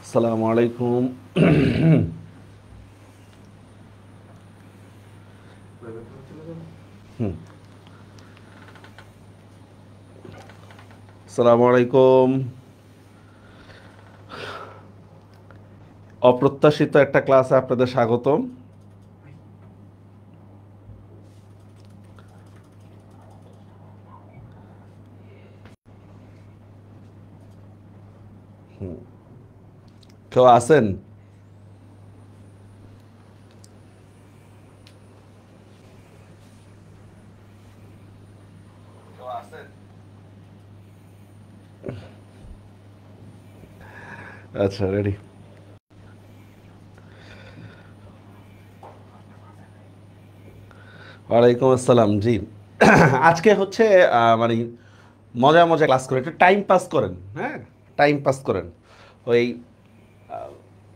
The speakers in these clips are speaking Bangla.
আসসালামু আলাইকুম। হুম, আসসালামু আলাইকুম। অপ্রত্যাশিত একটা ক্লাসে আপনাদের স্বাগতম। কেউ আছেন? আচ্ছা, রেডি। ওয়ালাইকুম আসসালাম। জি, আজকে হচ্ছে মানে মজা মজা ক্লাস করে একটু টাইম পাস করেন। হ্যাঁ, টাইম পাস করেন। ওই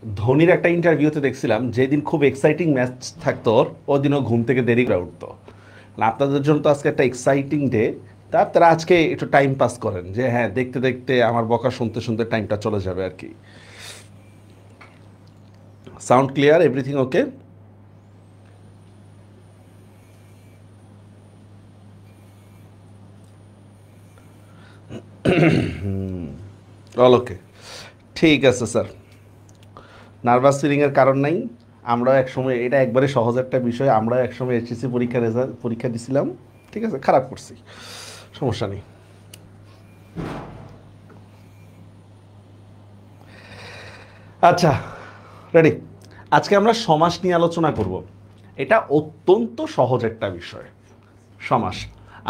ধোনির একটা ইন্টারভিউতে দেখছিলাম, যেদিন খুব এক্সাইটিং ম্যাচ থাকতো ওর দিনও ঘুম থেকে দেরি করে উঠতো। না, আপনাদের জন্য তো আজকে একটা এক্সাইটিং ডে। তারা আজকে একটু টাইম পাস করেন, যে হ্যাঁ, দেখতে দেখতে আমার বকা শুনতে শুনতে টাইমটা চলে যাবে আর কি। Sound clear? Everything okay? All ওকে, ঠিক আছে স্যার। নার্ভাস ফিলিংয়ের কারণ নাই। আমরাও একসময়, এটা একবারে সহজ একটা বিষয়, আমরাও একসময় এইচএসসি পরীক্ষা দিছিলাম। ঠিক আছে, খারাপ করছি, সমস্যা নেই। আচ্ছা, রেডি। আজকে আমরা সমাস নিয়ে আলোচনা করব। এটা অত্যন্ত সহজ একটা বিষয়, সমাস।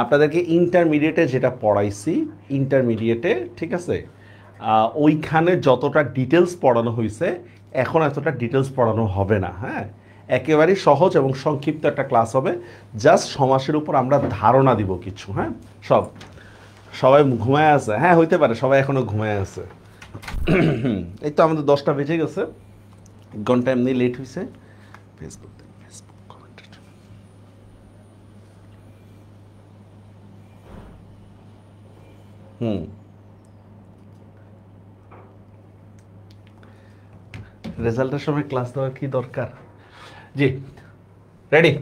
আপনাদেরকে ইন্টারমিডিয়েটে যেটা পড়াইছি, ইন্টারমিডিয়েটে, ঠিক আছে, ওইখানে যতটা ডিটেলস পড়ানো হয়েছে এখন এতটা ডিটেলস পড়ানো হবে না। হ্যাঁ, একেবারেই সহজ এবং সংক্ষিপ্ত একটা ক্লাস হবে। জাস্ট সমাসের উপর আমরা ধারণা দিব কিছু। হ্যাঁ, সবাই ঘুমায় আছে? হ্যাঁ, হইতে পারে সবাই এখনো ঘুমায় আছে। এই তো আমাদের 10টা বেজে গেছে, 1 ঘন্টা এমনি লেট হয়েছে। Facebook comment. হুম, রেজাল্টের সময় ক্লাস দেওয়ার কি দরকার? জি, রেডি।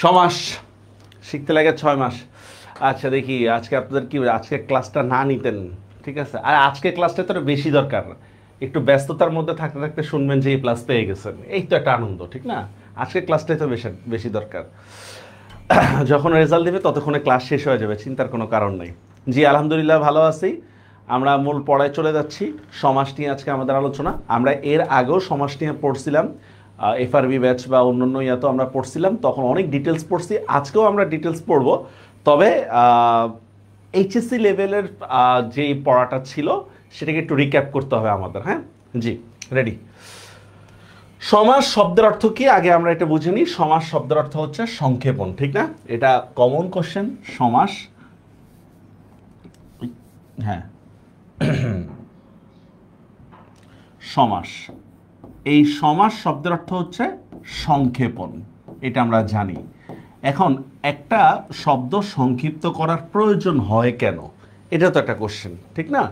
সমাস শিখতে লাগে 6 মাস। আচ্ছা, দেখি আজকে আপনাদের কি, আজকে ক্লাসটা না নিতেন, ঠিক আছে। আর আজকে ক্লাসটা তো বেশি দরকার। একটু ব্যস্ততার মধ্যে থাকতে থাকতে শুনবেন যে এই ক্লাস পেয়ে গেছেন, এই তো একটা আনন্দ, ঠিক না? আজকে ক্লাসটাই তো বেশি বেশি দরকার। যখন রেজাল্ট দিবে ততক্ষণে ক্লাস শেষ হয়ে যাবে, চিন্তার কোনো কারণ নেই। জি, আলহামদুলিল্লাহ ভালো আছি। আমরা মূল পড়ায় চলে যাচ্ছি। সমাস নিয়ে আজকে আমাদের আলোচনা। আমরা এর আগেও সমাস নিয়ে পড়ছিলাম, এফআরবি ব্যাচ বা অন্যান্য ইয়াতো আমরা পড়ছিলাম, তখন অনেক ডিটেলস পড়ছি। আজকেও আমরা ডিটেলস পড়ব, তবে এইচএসসি লেভেলের যেই পড়াটা ছিল সেটাকে একটু রিক্যাপ করতে হবে আমাদের। হ্যাঁ, জি, রেডি। সমাস শব্দের অর্থ কি আগে আমরা এটা বুঝে নিই। সমাস শব্দের অর্থ হচ্ছে সংক্ষেপণ, ঠিক না? এটা কমন কোশ্চেন। সমাস, হ্যাঁ, সমাস, এই সমাস শব্দের অর্থ হচ্ছে সংক্ষেপণ, এটা আমরা জানি। এখন একটা শব্দ সংক্ষিপ্ত করার প্রয়োজন হয় কেন, এটা তো একটা কোশ্চেন, ঠিক না?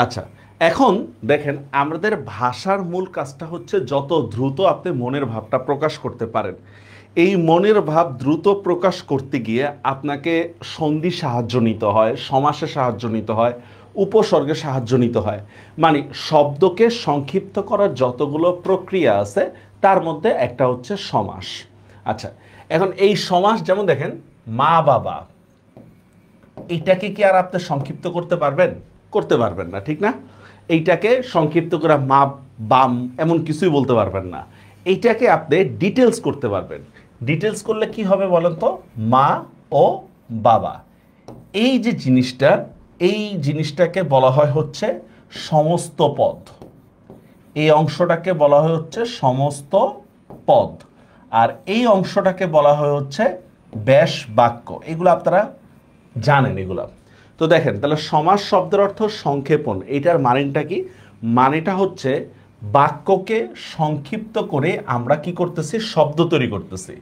আচ্ছা, এখন দেখেন, আমাদের ভাষার মূল কাজটা হচ্ছে যত দ্রুত আপনি মনের ভাবটা প্রকাশ করতে পারেন। এই মনের ভাব দ্রুত প্রকাশ করতে গিয়ে আপনাকে সন্ধি সাহায্য নিতে হয়, সমাসে সাহায্য নিতে হয়, উপসর্গে সাহায্য নিতে হয়। মানে শব্দকে সংক্ষিপ্ত করার যতগুলো প্রক্রিয়া আছে তার মধ্যে একটা হচ্ছে সমাস। আচ্ছা, এখন এই সমাস, যেমন দেখেন, মা বাবা, এইটাকে কি আর আপনি সংক্ষিপ্ত করতে পারবেন? করতে পারবেন না, ঠিক না? এইটাকে সংক্ষিপ্ত করে মা বাম এমন কিছুই বলতে পারবেন না। এইটাকে আপনি ডিটেলস করতে পারবেন। ডিটেলস করলে কি হবে বলেন তো? মা ও বাবা, এই যে জিনিসটা, এই জিনিসটাকে বলা হয় হচ্ছে সমস্ত পদ। এই অংশটাকে বলা হয় হচ্ছে সমস্ত পদ, আর এই অংশটাকে বলা হয় হচ্ছে ব্যাস বাক্য। এগুলো আপনারা জানেন এগুলা। তো দেখেন, তাহলে সমাস শব্দের অর্থ সংক্ষেপণ। এটার মানেটা কি? মানেটা হচ্ছে বাক্যকে সংক্ষিপ্ত করে আমরা কি করতেছি? শব্দ তৈরি করতেছি।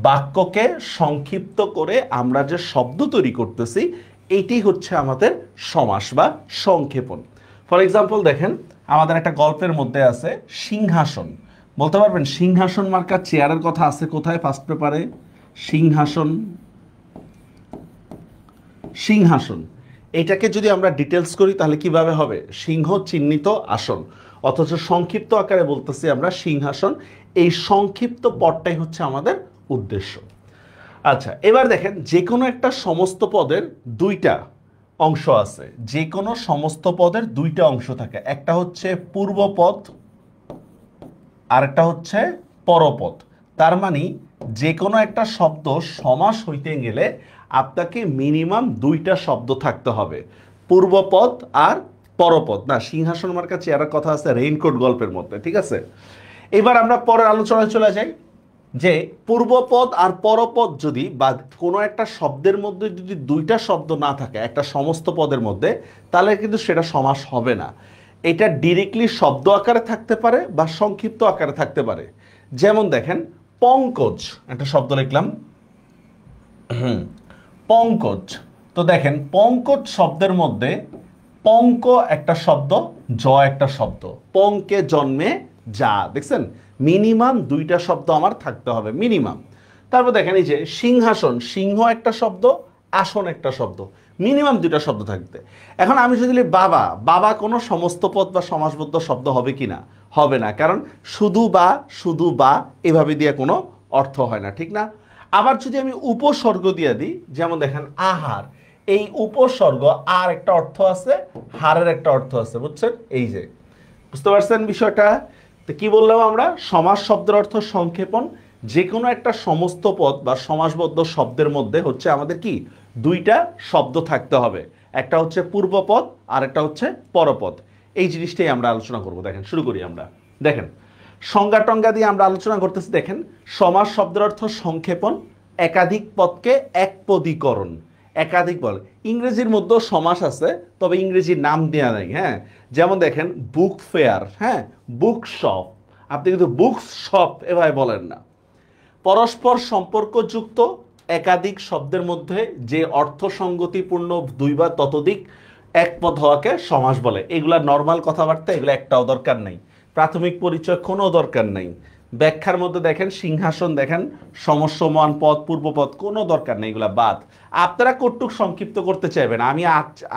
বাক্যকে সংক্ষিপ্ত করে আমরা যে শব্দ তৈরি করতেছি এইটি হচ্ছে আমাদের সমাস বা সংক্ষেপণ। ফর এক্সাম্পল দেখেন, আমাদের একটা গল্পের মধ্যে আছে সিংহাসন। বলতে পারবেন সিংহাসন মার্কা চেয়ারের কথা আছে কোথায় ফার্স্ট পেপারে? সিংহাসন, সিংহাসন এটাকে যদি আমরা ডিটেলস করি তাহলে কিভাবে হবে? সিংহ চিহ্নিত আসন, অথচ সংক্ষিপ্ত আকারে বলতেছি আমরা সিংহাসন। এই সংক্ষিপ্ত পদটাই হচ্ছে আমাদের উদ্দেশ্য। আচ্ছা, এবার দেখেন যে কোনো একটা সমস্ত পদের দুইটা অংশ আছে। যে কোনো সমস্ত পদের দুইটা অংশ থাকে, একটা হচ্ছে পূর্বপদ আর একটা হচ্ছে পরপদ। তার মানে যে কোনো একটা শব্দ সমাস হইতে গেলে আপনাকে মিনিমাম দুইটা শব্দ থাকতে হবে, পূর্বপদ আর পরপদ। না, সিংহাসন মার্কা চেয়ারের কথা আছে রেইনকোট গল্পের মধ্যে, ঠিক আছে? এবার আমরা পরের আলোচনায় চলে যাই যে পূর্বপদ আর পরপদ যদি বা কোনো একটা শব্দের মধ্যে যদি দুইটা শব্দ না থাকে একটা সমস্ত পদের মধ্যে, তাহলে কিন্তু সেটা সমাস হবে না। এটা ডিরেক্টলি শব্দ আকারে থাকতে পারে বা সংক্ষিপ্ত আকারে থাকতে পারে। যেমন দেখেন পঙ্কজ, একটা শব্দ লিখলাম পঙ্কজ। তো দেখেন পঙ্কজ শব্দের মধ্যে পঙ্ক একটা শব্দ, জ একটা শব্দ, পঙ্কে জন্মে যা, দেখছেন? মিনিমাম দুইটা শব্দ আমার থাকতে হবে মিনিমাম। তারপর দেখেন এই যে সিংহাসন, সিংহ একটা শব্দ, আসন একটা শব্দ, মিনিমাম দুইটা শব্দ থাকতে। এখন আমি যদি বলি বাবা, বাবা কোনো সমস্ত পদ বা সমাসবদ্ধ শব্দ হবে কি না? হবে না, কারণ শুধু বা এভাবে দিয়ে কোনো অর্থ হয় না, ঠিক না? আবার যদি আমি উপসর্গ দিয়ে দিই, যেমন দেখেন আহার, এই উপসর্গ আর একটা অর্থ আছে, হারের একটা অর্থ আছে, বুঝছেন? এই যে, বুঝতে পারছেন বিষয়টা? তো কি বললাম আমরা? সমাস শব্দের অর্থ সংক্ষেপণ। যে কোনো একটা সমস্ত পদ বা সমাসবদ্ধ শব্দের মধ্যে হচ্ছে আমাদের কি দুইটা শব্দ থাকতে হবে, একটা হচ্ছে পূর্বপদ আর একটা হচ্ছে পরপদ। এই জিনিসটাই আমরা আলোচনা করব। দেখেন শুরু করি আমরা। দেখেন সংজ্ঞা টঙ্গা দিয়ে আমরা আলোচনা করতেছি। দেখেন সমাস শব্দের অর্থ সংক্ষেপণ, একাধিক পদকে একপদীকরণ। একাধিক পদ, ইংরেজির মধ্যেও সমাস আছে, তবে ইংরেজির নাম দেওয়া নাই। হ্যাঁ, যেমন দেখেন বুক ফেয়ার, হ্যাঁ বুক শপ, আপনি কিন্তু বুকস শপ এভাবে বলেন না। পরস্পর সম্পর্কযুক্ত একাধিক শব্দের মধ্যে যে অর্থ সঙ্গতিপূর্ণ দুই বা ততোধিক এক পদ হওয়াকে সমাস বলে। এগুলা নর্মাল কথাবার্তা, এগুলো একটাও দরকার নাই, প্রাথমিক পরিচয় কোনো দরকার নাই। ব্যাখ্যার মধ্যে দেখেন সিংহাসন, দেখেন সমস্যমান পদ, পূর্বপদ, কোনো দরকার নেই, এগুলা বাদ। আপনারা কটুক সংক্ষিপ্ত করতে চাইবেন, আমি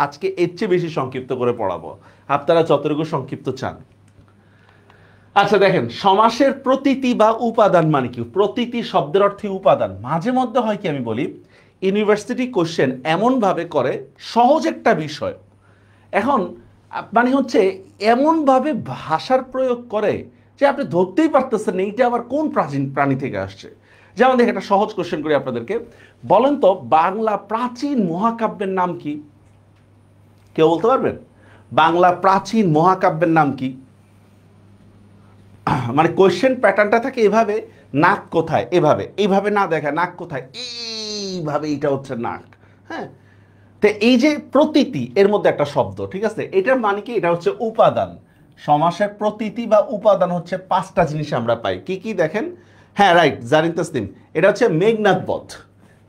আজকে এর চেয়ে বেশি সংক্ষিপ্ত করে পড়াবো, আপনারা যতটুকু সংক্ষিপ্ত চান। আচ্ছা দেখেন সমাসের প্রতীতি বা উপাদান মানে কি? প্রতীতি শব্দের অর্থে উপাদান। মাঝে মধ্যে হয় কি, আমি বলি ইউনিভার্সিটি কোশ্চেন এমন ভাবে করে সহজ একটা বিষয়, এখন মানে হচ্ছে এমন ভাবে ভাষার প্রয়োগ করে যে আপনি ধরতেই পারতেছেন না এইটা আবার কোন প্রাচীন প্রাণী থেকে আসছে। যেমন দেখেন একটা সহজ কোশ্চেন করি আপনাদেরকে, বলেন তো বাংলা প্রাচীন মহাকাব্যের নাম কি? কেউ বলতে পারবেন? বাংলা প্রাচীন মহাকাব্যের নাম কি? মানে কোয়েশ্চেন প্যাটার্নটা থাকে এভাবে, নাক কোথায়, এভাবে এইভাবে না দেখা, নাক কোথায়, এইভাবে, এটা হচ্ছে নাক। হ্যাঁ, তো এই যে প্রতীতি এর মধ্যে একটা শব্দ, ঠিক আছে, এটার মানে কি? এটা হচ্ছে উপাদান। সমাসের প্রতীতি বা উপাদান হচ্ছে পাঁচটা জিনিস আমরা পাই। কি কি দেখেন? হ্যাঁ রাইট, জারিন তাসলিম, এটা হচ্ছে মেঘনাদ বধ।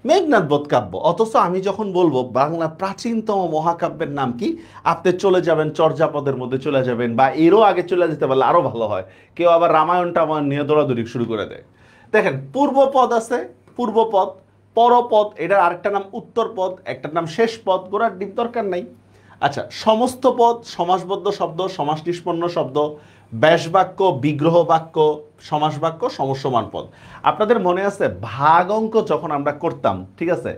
মেঘনাদ বধ কাব্য। অথচ আমি যখন বলবো বাংলা প্রাচীনতম মহাকাব্যের নাম কি, আপনি চলে যাবেন চর্যাপদের মধ্যে চলে যাবেন, বা এরও আগে চলে যেতে পারলে আরো ভালো হয়, কেউ আবার রামায়ণ টামায়ণ নিয়ে দৌড়াদৌড়ি শুরু করে দেয়। দেখেন পূর্বপদ আছে, পূর্বপদ, পরপদ, এটার আরেকটা নাম উত্তর পদ, একটার নাম শেষ পদ, গোড়ার ডিপ দরকার নাই। আচ্ছা, সমস্ত পদ সমাসবদ্ধ শব্দ, সমাস নিষ্পন্ন শব্দ, ব্যাস বাক্য, বিগ্রহ বাক্য, সমাস বাক্য, সমস্যমান পদ। আপনাদের মনে আছে ভাগ অঙ্ক যখন আমরা করতাম, ঠিক আছে,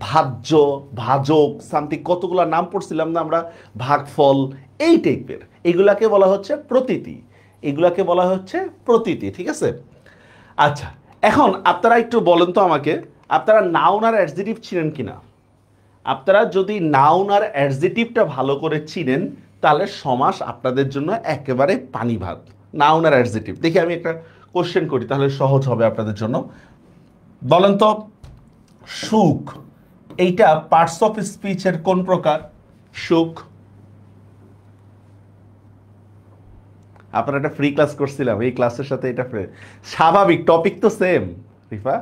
ভাজ্য, ভাজক, সামথিং কতগুলো নাম পড়ছিলাম না আমরা, ভাগফল, এই টাইপের, এগুলাকে বলা হচ্ছে প্রতীতি, এগুলাকে বলা হচ্ছে প্রতীতি, ঠিক আছে। আচ্ছা, এখন আপনারা একটু বলেন তো আমাকে, আপনারা নাউন আর অ্যাডজেক্টিভ চিনেন কিনা? আপনারা যদি নাউন আর অ্যাডজেক্টিভটা ভালো করে চিনেন তাহলে সমাস আপনাদের জন্য একেবারে পানি ভাত। নাউন আর অ্যাডজেক্টিভ দেখি আমি একটা কোশ্চেন করি, তাহলে সহজ হবে আপনাদের জন্য। বলেন তো সুখ, এইটা পার্টস অফ স্পিচের কোন প্রকার? সুখ। আপনারা একটা ফ্রি ক্লাস করছিলাম, এই ক্লাসের সাথে এটা স্বাভাবিক, টপিক তো সেম। রিফা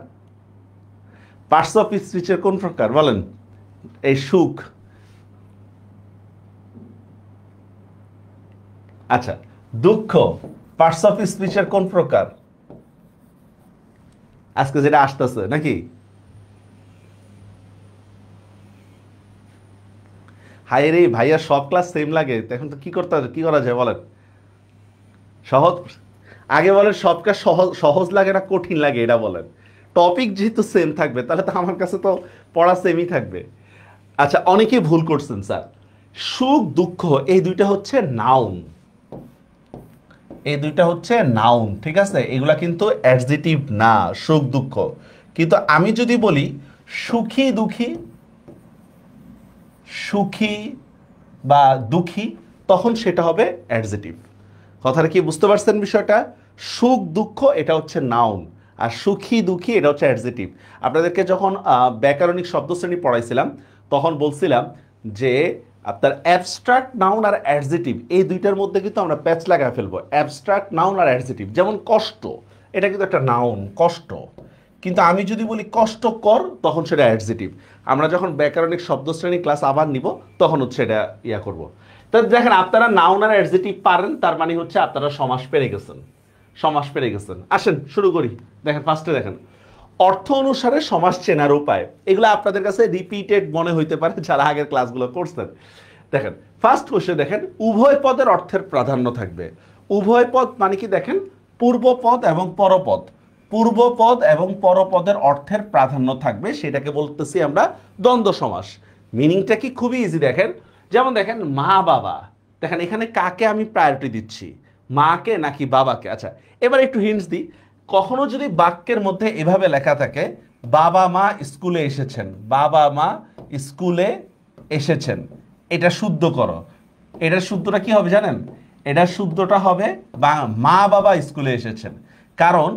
পার্টস অফ স্পিচের কোন প্রকার বলেন? এই সুখ। আচ্ছা, দুঃখ পার্টস অফ স্পিচের কোন প্রকার? আজকে যেটা আসতেছে নাকি? হায় রে ভাইয়া, সব ক্লাস সেম লাগে, এখন তো কি করতে হবে, কি করা যায় বলেন? সহজ, আগে বলেন সব ক্লাস সহজ সহজ লাগে না কঠিন লাগে এটা বলেন। টপিক যেহেতু সেম থাকবে তাহলে তো আমার কাছে তো পড়া সেমই থাকবে। আচ্ছা, অনেকেই ভুল করছেন স্যার। সুখ দুঃখ এই দুইটা হচ্ছে নাউন, এই দুইটা হচ্ছে নাউন, ঠিক আছে? এগুলা কিন্তু অ্যাডজেটিভ না, সুখ দুঃখ। কিন্তু আমি যদি বলি সুখী দুঃখী, সুখী বা দুঃখী, তখন সেটা হবে অ্যাডজেটিভ। কথাটা কি বুঝতে পারছেন বিষয়টা? সুখ দুঃখ এটা হচ্ছে নাউন, আর সুখী দুঃখী এটা হচ্ছে অ্যাডজেটিভ। আপনাদেরকে যখন ব্যাকরণিক শব্দশ্রেণী পড়াইছিলাম তখন বলছিলাম যে আপনার অ্যাবস্ট্রাক্ট নাউন আর অ্যাডজেটিভ এই দুইটার মধ্যে কিন্তু আমরা প্যাচ লাগায় ফেলবো। অ্যাবস্ট্রাক্ট নাউন আর অ্যাডজেটিভ, যেমন কষ্ট, এটা কিন্তু একটা নাউন, কষ্ট। কিন্তু আমি যদি বলি কষ্টকর, তখন সেটা অ্যাডজেটিভ। আমরা যখন ব্যাকরণিক শব্দশ্রেণী ক্লাস আবার নিব তখন হচ্ছে এটা ইয়া করব। তো দেখেন, আপনারা নাউন আর অ্যাডজেটিভ পারেন, তার মানে হচ্ছে আপনারা সমাস পেরে গেছেন, সমাস পেরে গেছেন। আসেন শুরু করি। দেখেন ফার্স্টে দেখেন অর্থ অনুসারে সমাস চেনার উপায়। এগুলো আপনাদের কাছে রিপিটেড মনে হইতে পারে যারা আগের ক্লাসগুলো করছেন। দেখেন ফার্স্ট কোশ্চেন, দেখেন উভয় পদের অর্থের প্রাধান্য থাকবে। উভয় পদ মানে কি? দেখেন পূর্বপদ এবং পরপদ, পূর্বপদ এবং পরপদের অর্থের প্রাধান্য থাকবে, সেটাকে বলতেছি আমরা দ্বন্দ্ব সমাস। মিনিংটা কি? খুবই ইজি। দেখেন যেমন দেখেন মা বাবা, দেখেন এখানে কাকে আমি প্রায়োরিটি দিচ্ছি, মাকে নাকি বাবাকে? আচ্ছা, এবার একটু হিন্টস দিই। কখনো যদি বাক্যের মধ্যে এভাবে লেখা থাকে বাবা মা স্কুলে এসেছেন, বাবা মা স্কুলে এসেছেন, এটা শুদ্ধ করো, এটার শুদ্ধটা কি হবে জানেন? এটার শুদ্ধটা হবে মা বাবা স্কুলে এসেছেন। কারণ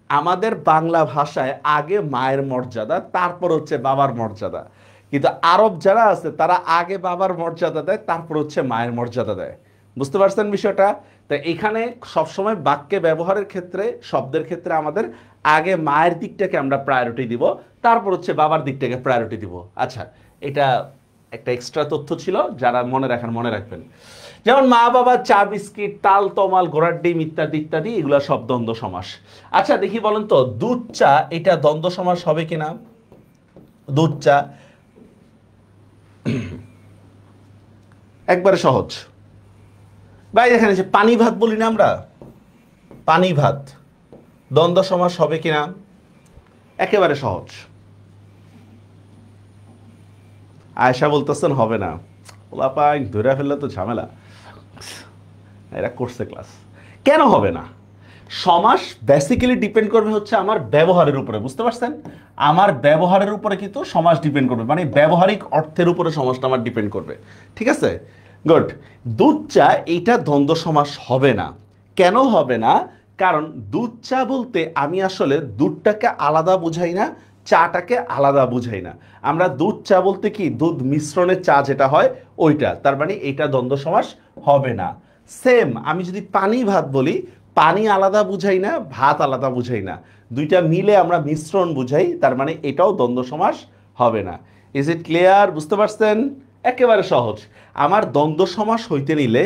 আমাদের বাংলা ভাষায় আগে মায়ের মর্যাদা, তারপর হচ্ছে বাবার মর্যাদা। কিন্তু আরব যারা আছে তারা আগে বাবার মর্যাদা দেয়, তারপর হচ্ছে মায়ের মর্যাদা দেয়। বুঝতে পারছেন বিষয়টা? তো এখানে সবসময় বাক্যে ব্যবহারের ক্ষেত্রে, শব্দের ক্ষেত্রে আমাদের আগে মায়ের দিকটাকে আমরা প্রায়োরিটি দিব, তারপর হচ্ছে বাবার দিকটাকে প্রায়োরিটি দিব। আচ্ছা, এটা একটা এক্সট্রা তথ্য ছিল, যারা মনে রাখেন মনে রাখবেন। যেমন মা বাবা, চা বিস্কিট, তাল তমাল, ঘোড়ার ডিম ইত্যাদি ইত্যাদি, এগুলো সব দ্বন্দ্ব সমাস। আচ্ছা দেখি বলেন তো, দুধ চা এটা দ্বন্দ্ব সমাস হবে কিনা? দুধ চা একবারে সহজ ভাই। দেখেন যে পানি ভাত বলি না আমরা, পানি ভাত দ্বন্দ্ব সমাস হবে কিনা? একেবারে সহজ। আয়েশা বলতেছেন হবে না, ওলা পাই ধরে ফেললে তো ঝামেলা। এরা করছে ক্লাস, কেন হবে না? সমাস বেসিক্যালি ডিপেন্ড করবে হচ্ছে আমার ব্যবহারের উপরে, বুঝতে পারছেন? আমার ব্যবহারের উপরে কিন্তু সমাস ডিপেন্ড করবে, মানে ব্যবহারিক অর্থের উপরে সমাসটা আমার ডিপেন্ড করবে, ঠিক আছে? গুড। দুধ চা এইটা দ্বন্দ্ব সমাস হবে না। কেন হবে না? কারণ দুধ চা বলতে আমি আসলে দুধটাকে আলাদা বুঝাই না, চাটাকে আলাদা বুঝাই না। আমরা দুধ চা বলতে কি, দুধ মিশ্রণের চা যেটা হয় ওইটা, তার মানে এটা দ্বন্দ্ব সমাস হবে না। সেম আমি যদি পানি ভাত বলি, পানি আলাদা বুঝাই না, ভাত আলাদা বুঝাই না, দুইটা মিলে আমরা মিশ্রণ বুঝাই, তার মানে এটাও দ্বন্দ্ব সমাস হবে না। Is it clear? বুঝতে পারছেন? একেবারে সহজ। আমার দ্বন্দ্ব সমাস হইতে নিলে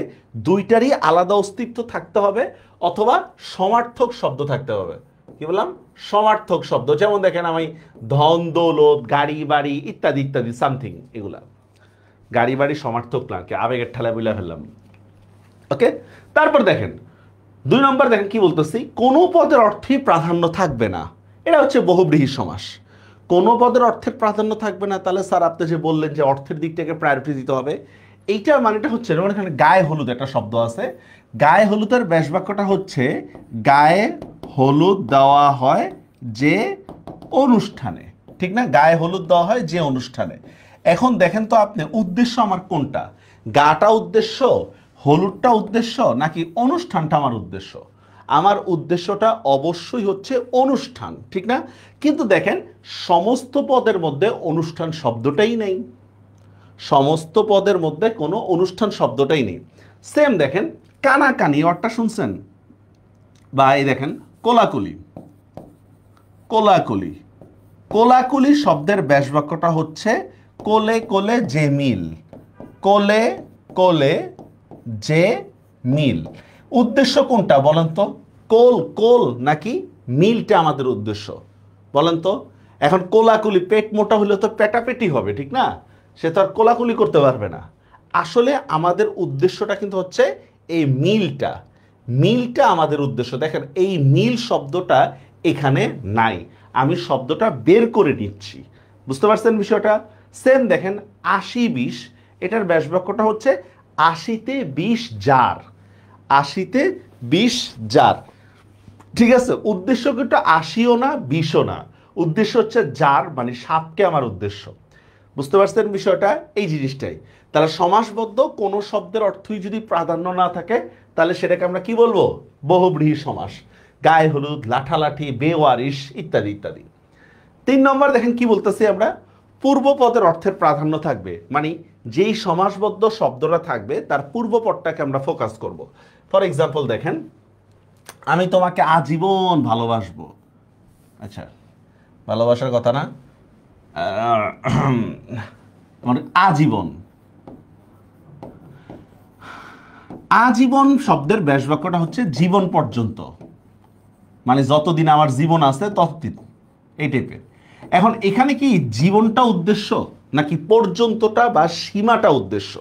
দুইটারই আলাদা অস্তিত্ব থাকতে হবে, অথবা সমার্থক শব্দ থাকতে হবে। কি বললাম? সমার্থক শব্দ। যেমন দেখেন আমি ধন দৌলত, গাড়ি বাড়ি ইত্যাদি ইত্যাদি সামথিং, এগুলা গাড়ি বাড়ি সমার্থক না, কে আবেগের ঠেলায় বলে ফেললাম। ওকে, তারপর দেখেন 2 নম্বর, দেখেন কি বলতেছি, কোনো পদের অর্থেই প্রাধান্য থাকবে না। এটা হচ্ছে বহুব্রীহি সমাস। কোনো পদের অর্থের প্রাধান্য থাকবে না, তাহলে স্যার আপনি যে বললেন যে অর্থের দিকটাকে প্রায়োরিটি দিতে হবে, এইটার মানেটা হচ্ছে, যেমন এখানে গায়ে হলুদ একটা শব্দ আছে, গায়ে হলুদের ব্যাস বাক্যটা হচ্ছে গায়ে হলুদ দেওয়া হয় যে অনুষ্ঠানে, ঠিক না? গায়ে হলুদ দেওয়া হয় যে অনুষ্ঠানে। এখন দেখেন তো আপনি, উদ্দেশ্য আমার কোনটা? গাটা উদ্দেশ্য, হলুদটা উদ্দেশ্য, নাকি অনুষ্ঠানটা আমার উদ্দেশ্য? আমার উদ্দেশ্যটা অবশ্যই হচ্ছে অনুষ্ঠান, ঠিক না? কিন্তু দেখেন সমস্ত পদের মধ্যে অনুষ্ঠান শব্দটাই নেই, সমস্ত পদের মধ্যে কোনো অনুষ্ঠান শব্দটাই নেই। সেম দেখেন কানাকানি ওয়ার্ডটা শুনছেন? বা এই দেখেন কোলাকুলি, কোলাকুলি কোলাকুলি শব্দের ব্যাস বাক্যটা হচ্ছে কোলে কোলে যে মিল, কোলে কোলে যে মিল। উদ্দেশ্য কোনটা বলেন তো? কোল কোল নাকি মিলটা আমাদের উদ্দেশ্য বলেন তো? এখন কোলাকুলি, পেট মোটা হলে তো পেটাপেটি হবে, ঠিক না? সে তো আর কোলাকুলি করতে পারবে না। আসলে আমাদের উদ্দেশ্যটা কিন্তু হচ্ছে এই মিলটা, মিলটা আমাদের উদ্দেশ্য। দেখেন এই মিল শব্দটা এখানে নাই, আমি শব্দটা বের করে নিচ্ছি। বুঝতে পারছেন বিষয়টা? সেম দেখেন 80-20, এটার ব্যাস বাক্যটা হচ্ছে 80-তে 20 জার, 80-তে 20 জার। ঠিক আছে, উদ্দেশ্য কিন্তু 80ও না 20ও না, উদ্দেশ্য হচ্ছে জার, মানে সাপকে আমার উদ্দেশ্য। বুঝতে পারছেন বিষয়টা? এই জিনিসটাই। তাহলে সমাসবদ্ধ কোনো শব্দের অর্থই যদি প্রাধান্য না থাকে তাহলে সেটাকে আমরা কি বলবো? বহুব্রীহি সমাস। গায়ে হলুদ, লাঠালাঠি, বেওয়ারিশ ইত্যাদি ইত্যাদি। 3 নম্বর দেখেন কি বলতেছি আমরা, পূর্বপদের অর্থের প্রাধান্য থাকবে, মানে যেই সমাসবদ্ধ শব্দটা থাকবে তার পূর্বপদটাকে আমরা ফোকাস করব। ফর এক্সাম্পল দেখেন, আমি তোমাকে আজীবন ভালোবাসবো। আচ্ছা, ভালোবাসার কথা না, আজীবন। আজীবন শব্দের ব্যাস বাক্যটা হচ্ছে জীবন পর্যন্ত, মানে যতদিন আমার জীবন আছে ততদিন, এই টাইপের। এখন এখানে কি জীবনটা উদ্দেশ্য নাকি পর্যন্তটা বা সীমাটা উদ্দেশ্য?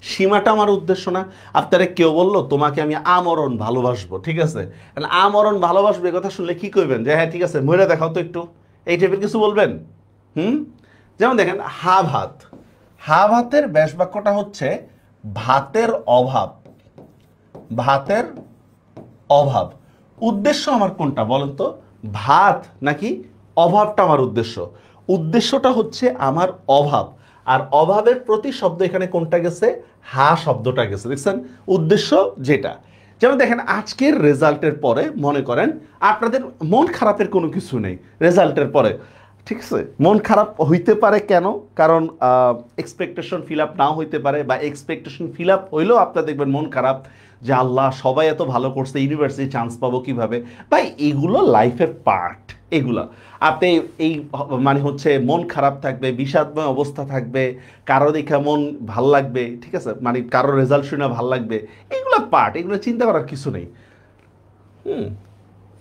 সীমাটা আমার উদ্দেশ্য না। আপনারা কেউ বললো তোমাকে আমি আমরণ ভালোবাসবো, ঠিক আছে, আমরণ ভালোবাসবো এই কথা শুনলে কি করবেন? যে হ্যাঁ ঠিক আছে মরে দেখাও তো একটু, এই টাইপের কিছু বলবেন? যেমন দেখেন হা ভাত, হা ভাতের ব্যাস বাক্যটা হচ্ছে ভাতের অভাব, ভাতের অভাব। উদ্দেশ্য আমার কোনটা বলেন তো? ভাত নাকি অভাবটা আমার উদ্দেশ্য? উদ্দেশ্যটা হচ্ছে আমার অভাব, আর অভাবের প্রতি শব্দ এখানে কোনটা গেছে? হা শব্দটা গেছে। দেখছেন উদ্দেশ্য যেটা। যেমন দেখেন আজকের রেজাল্টের পরে মনে করেন আপনাদের মন খারাপের কোনো কিছু নেই রেজাল্টের পরে, ঠিক আছে, মন খারাপ হইতে পারে কেন? কারণ এক্সপেকটেশন ফিল আপ নাও হইতে পারে, বা এক্সপেকটেশন ফিল আপ হইলেও আপনার দেখবেন মন খারাপ যে আল্লাহ সবাই এত ভালো করছে, ইউনিভার্সিটি চান্স পাবো কিভাবে? ভাই এগুলো লাইফের পার্ট। এগুলো আপনি এই মানে হচ্ছে মন খারাপ থাকবে, বিষাদময় অবস্থা থাকবে, কারো দেখা মন ভাল লাগবে, ঠিক আছে, মানে কারো রেজাল্ট শুনে ভাল লাগবে, এগুলো পার্ট, এগুলো চিন্তা করার কিছু নেই।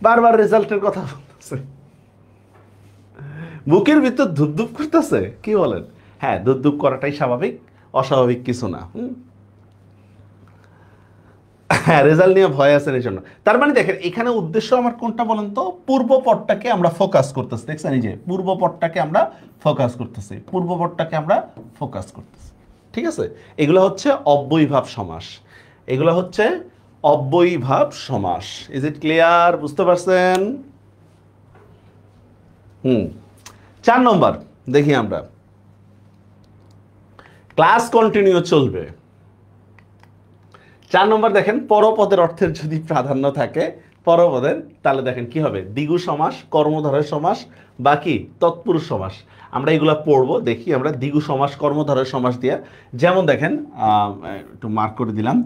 বারবার রেজাল্টের কথা বলতেছে, বুকের ভিতর ধুপধুপ করতেছে, কি বলেন? হ্যাঁ, ধুপধুপ করাটাই স্বাভাবিক, অস্বাভাবিক কিছু না। হ্যাঁ, রেজাল্ট নিয়ে ভয় আছেন এই জন্য। তার মানে দেখেন এখানে উদ্দেশ্য আমার কোনটা বলেন তো? পূর্বপদটাকে আমরা ফোকাস করতেছি। দেখছেন এই যে পূর্বপদটাকে আমরা ফোকাস করতেছি, পূর্বপদটাকে আমরা ফোকাস করতেছি, ঠিক আছে। এগুলো হচ্ছে অব্যয়ীভাব সমাস, এগুলো হচ্ছে অব্যয়ীভাব সমাস। Is it clear? বুঝতে পারছেন? 4 নম্বর দেখি আমরা, ক্লাস কন্টিনিউ চলবে। 4 নম্বর দেখেন, পরপদের অর্থের যদি প্রাধান্য থাকে পরপদের, তাহলে দেখেন কি হবে? দ্বিগু সমাস, কর্মধারয় সমাস, বাকি তৎপুরুষ সমাস। আমরা এগুলা পড়বো, দেখি আমরা দ্বিগু সমাস, কর্মধারয় সমাস দিয়ে। যেমন দেখেন একটু মার্ক করে দিলাম,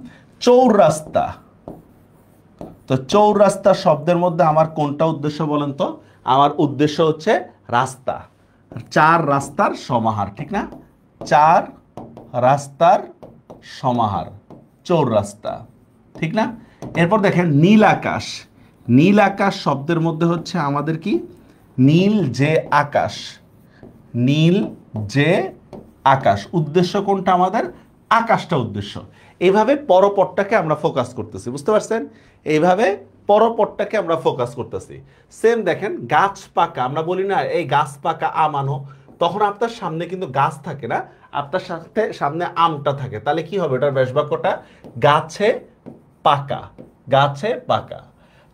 চৌরাস্তা। তো চৌরাস্তা শব্দের মধ্যে আমার কোনটা উদ্দেশ্য বলেন তো? আমার উদ্দেশ্য হচ্ছে রাস্তা, 4 রাস্তার সমাহার, ঠিক না? 4 রাস্তার সমাহার, চৌরাস্তা, ঠিক না? এরপর দেখেন নীল আকাশ, নীল আকাশ শব্দের মধ্যে হচ্ছে আমাদের কি? নীল যে আকাশ, নীল যে আকাশ। উদ্দেশ্য কোনটা আমাদের? আকাশটা উদ্দেশ্য। এইভাবে পরপদটাকে আমরা ফোকাস করতেছি, বুঝতে পারছেন? এইভাবে পরপদটাকে আমরা ফোকাস করতেছি। সেম দেখেন গাছ পাকা, আমরা বলি না এই গাছ পাকা আম আনো, তখন আপনার সামনে কিন্তু গাছ থাকে না, আপনার সাথে সামনে আমটা থাকে, তাহলে কি হবে? এটার ব্যাস বাক্যটা গাছে পাকা, গাছে পাকা।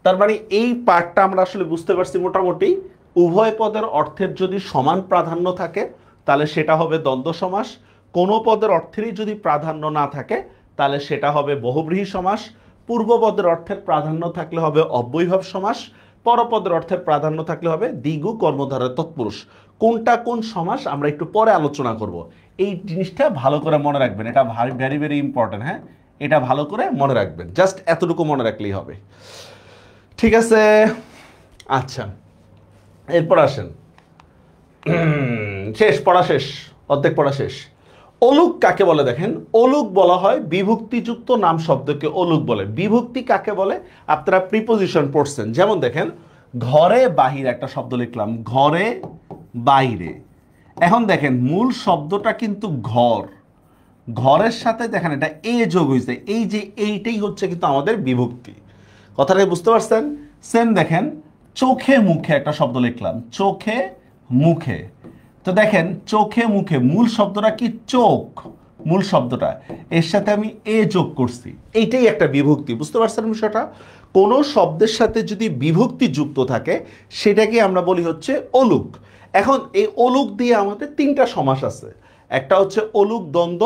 তার মানে এই পার্টটা আমরা আসলে বুঝতে পারছি মোটামুটি। উভয় পদের অর্থের যদি সমান প্রাধান্য থাকে তাহলে সেটা হবে দ্বন্দ্ব সমাস, কোনো পদের অর্থেরই যদি প্রাধান্য না থাকে তাহলে সেটা হবে বহুব্রীহি সমাস, পূর্বপদের অর্থের প্রাধান্য থাকলে হবে অব্যয়ীভাব সমাস, পরপদের অর্থের প্রাধান্য থাকলে হবে দ্বিগু কর্মধারয় তৎপুরুষ। কোনটা কোন সমাস আমরা একটু পরে আলোচনা করব। এই জিনিসটা ভালো করে মনে রাখবেন, এটা ভেরি ভেরি ইম্পর্টেন্ট। হ্যাঁ, এটা ভালো করে মনে রাখবেন, জাস্ট এতটুকু মনে রাখলেই হবে, ঠিক আছে? আচ্ছা, এরপর আসেন শেষ, পড়া শেষ, অর্ধেক পড়া শেষ। অলুক কাকে বলে দেখেন, অলুক বলা হয় বিভক্তিযুক্ত নাম শব্দকে অলুক বলে। বিভক্তি কাকে বলে আপনারা প্রিপোজিশন পড়ছেন, যেমন দেখেন ঘরে বাহিরে একটা শব্দ লিখলাম, ঘরে বাইরে। এখন দেখেন মূল শব্দটা কিন্তু ঘর, ঘরের সাথে দেখেন এটা এ যোগ হয়েছে, এই যে এইটাই হচ্ছে কিন্তু আমাদের বিভক্তি। কথাটা বুঝতে পারছেন? সেম দেখেন চোখে মুখে একটা শব্দ লিখলাম, চোখে মুখে। তো দেখেন চোখে মুখে মূল শব্দটা কি চোখ, মূল শব্দটা, এর সাথে আমি এ যোগ করছি, এইটাই একটা বিভক্তি। বুঝতে পারছেন বিষয়টা? কোন শব্দের সাথে যদি বিভক্তি যুক্ত থাকে সেটাকে আমরা বলি হচ্ছে অলুক। এখন এই অলুক দিয়ে আমাদের তিনটা সমাস আছে, একটা হচ্ছে অলুক দ্বন্দ্ব,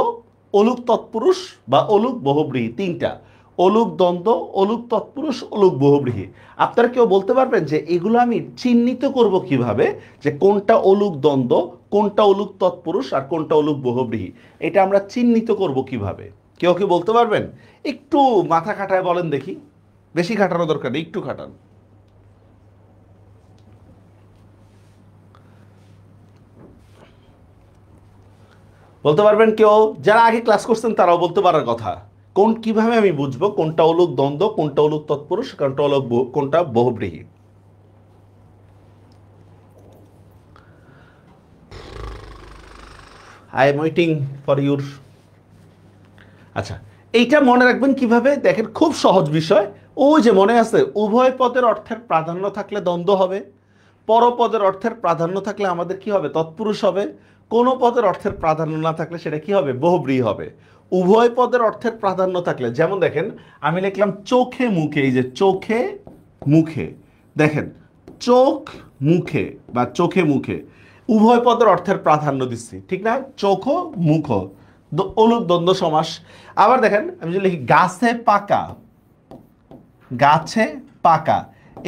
অলুক তৎপুরুষ বা অলুক বহুব্রীহি, তিনটা। অলুক দ্বন্দ্ব, অলুক তৎপুরুষ, অলুক বহুব্রীহি। আপনারা কেউ বলতে পারবেন যে এগুলো আমি চিহ্নিত করব কিভাবে, যে কোনটা অলুক দ্বন্দ্ব, কোনটা অলুক তৎপুরুষ আর কোনটা অলুক বহুব্রীহি, এটা আমরা চিহ্নিত করব কিভাবে? কেউ কি বলতে পারবেন? একটু মাথা খাটায় বলেন দেখি, বেশি খাটানো দরকার নেই, একটু খাটান। বলতে পারবেন কেউ? যারা আগে ক্লাস করছেন তারাও বলতে পারার কথা। কোন কিভাবে আমি বুঝবো কোনটা অলুক দ্বন্দ্ব, কোনটা অলুক তৎপুরুষ, কোনটা অলুক কোনটা বহুব্রীহি? I am waiting for your. আচ্ছা, এইটা মনে রাখবেন কিভাবে দেখেন, খুব সহজ বিষয়। ওই যে মনে আছে উভয় পদের অর্থের প্রাধান্য থাকলে দ্বন্দ্ব হবে, পরপদের অর্থের প্রাধান্য থাকলে আমাদের কি হবে? তৎপুরুষ হবে। কোন পদের অর্থের প্রাধান্য না থাকলে সেটা কি হবে? বহুব্রীহি হবে। উভয় পদের অর্থের প্রাধান্য থাকলে, যেমন দেখেন আমি লিখলাম চোখে মুখে, এই যে চোখে মুখে, দেখেন চোখ মুখে বা চোখে মুখে উভয় পদের অর্থের প্রাধান্য দিচ্ছি, ঠিক না? চোখ মুখ, অলুক দ্বন্দ্ব সমাস। আবার দেখেন আমি যদি লিখি গাছে পাকা, গাছে পাকা,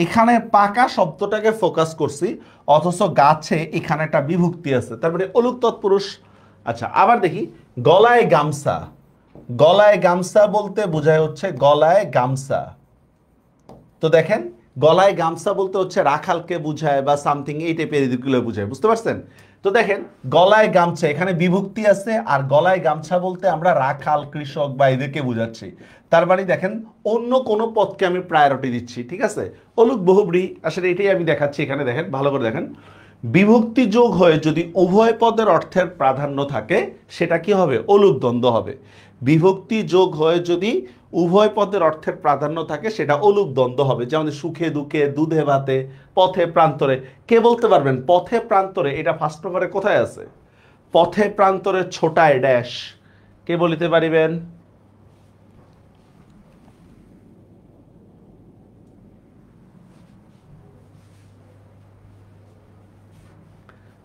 এখানে পাকা শব্দটাকে ফোকাস করছি, অথচ গাছে এখানে একটা বিভক্তি আছে, তারপরে অলুক তৎপুরুষ। আচ্ছা, আবার দেখি গলায় গামছা, গলায় গামছা বলতে বোঝায় হচ্ছে গলায় গামছা। তো দেখেন গলায় গামছা বলতে হচ্ছে রাখালকে বুঝায় বা সামথিং এই টাইপের এদিকগুলো বুঝায়। বুঝতে পারছেন? তো দেখেন গলায় গামছা এখানে বিভক্তি আছে, আর গলায় গামছা বলতে আমরা রাখাল, কৃষক বা এদেরকে বুঝাচ্ছি। তার মানে দেখেন অন্য কোনো পদকে আমি প্রায়োরিটি দিচ্ছি, ঠিক আছে? অলুক বহুব্রীহি, আসলে এটাই আমি দেখাচ্ছি এখানে। দেখেন ভালো করে দেখেন, বিভক্তি যোগ হয়ে যদি উভয় পদের অর্থের প্রাধান্য থাকে সেটা কি হবে? অলুক দ্বন্দ্ব হবে। বিভক্তি যোগ হয়ে যদি উভয় পদের অর্থের প্রাধান্য থাকে সেটা অলুক দ্বন্দ্ব হবে। যেমন সুখে দুঃখে, দুধে ভাতে, পথে প্রান্তরে। কে বলতে পারবেন পথে প্রান্তরে এটা ফার্স্ট নম্বরে কোথায় আছে? পথে প্রান্তরে ছোটায় ড্যাশ, কে বলিতে পারিবেন?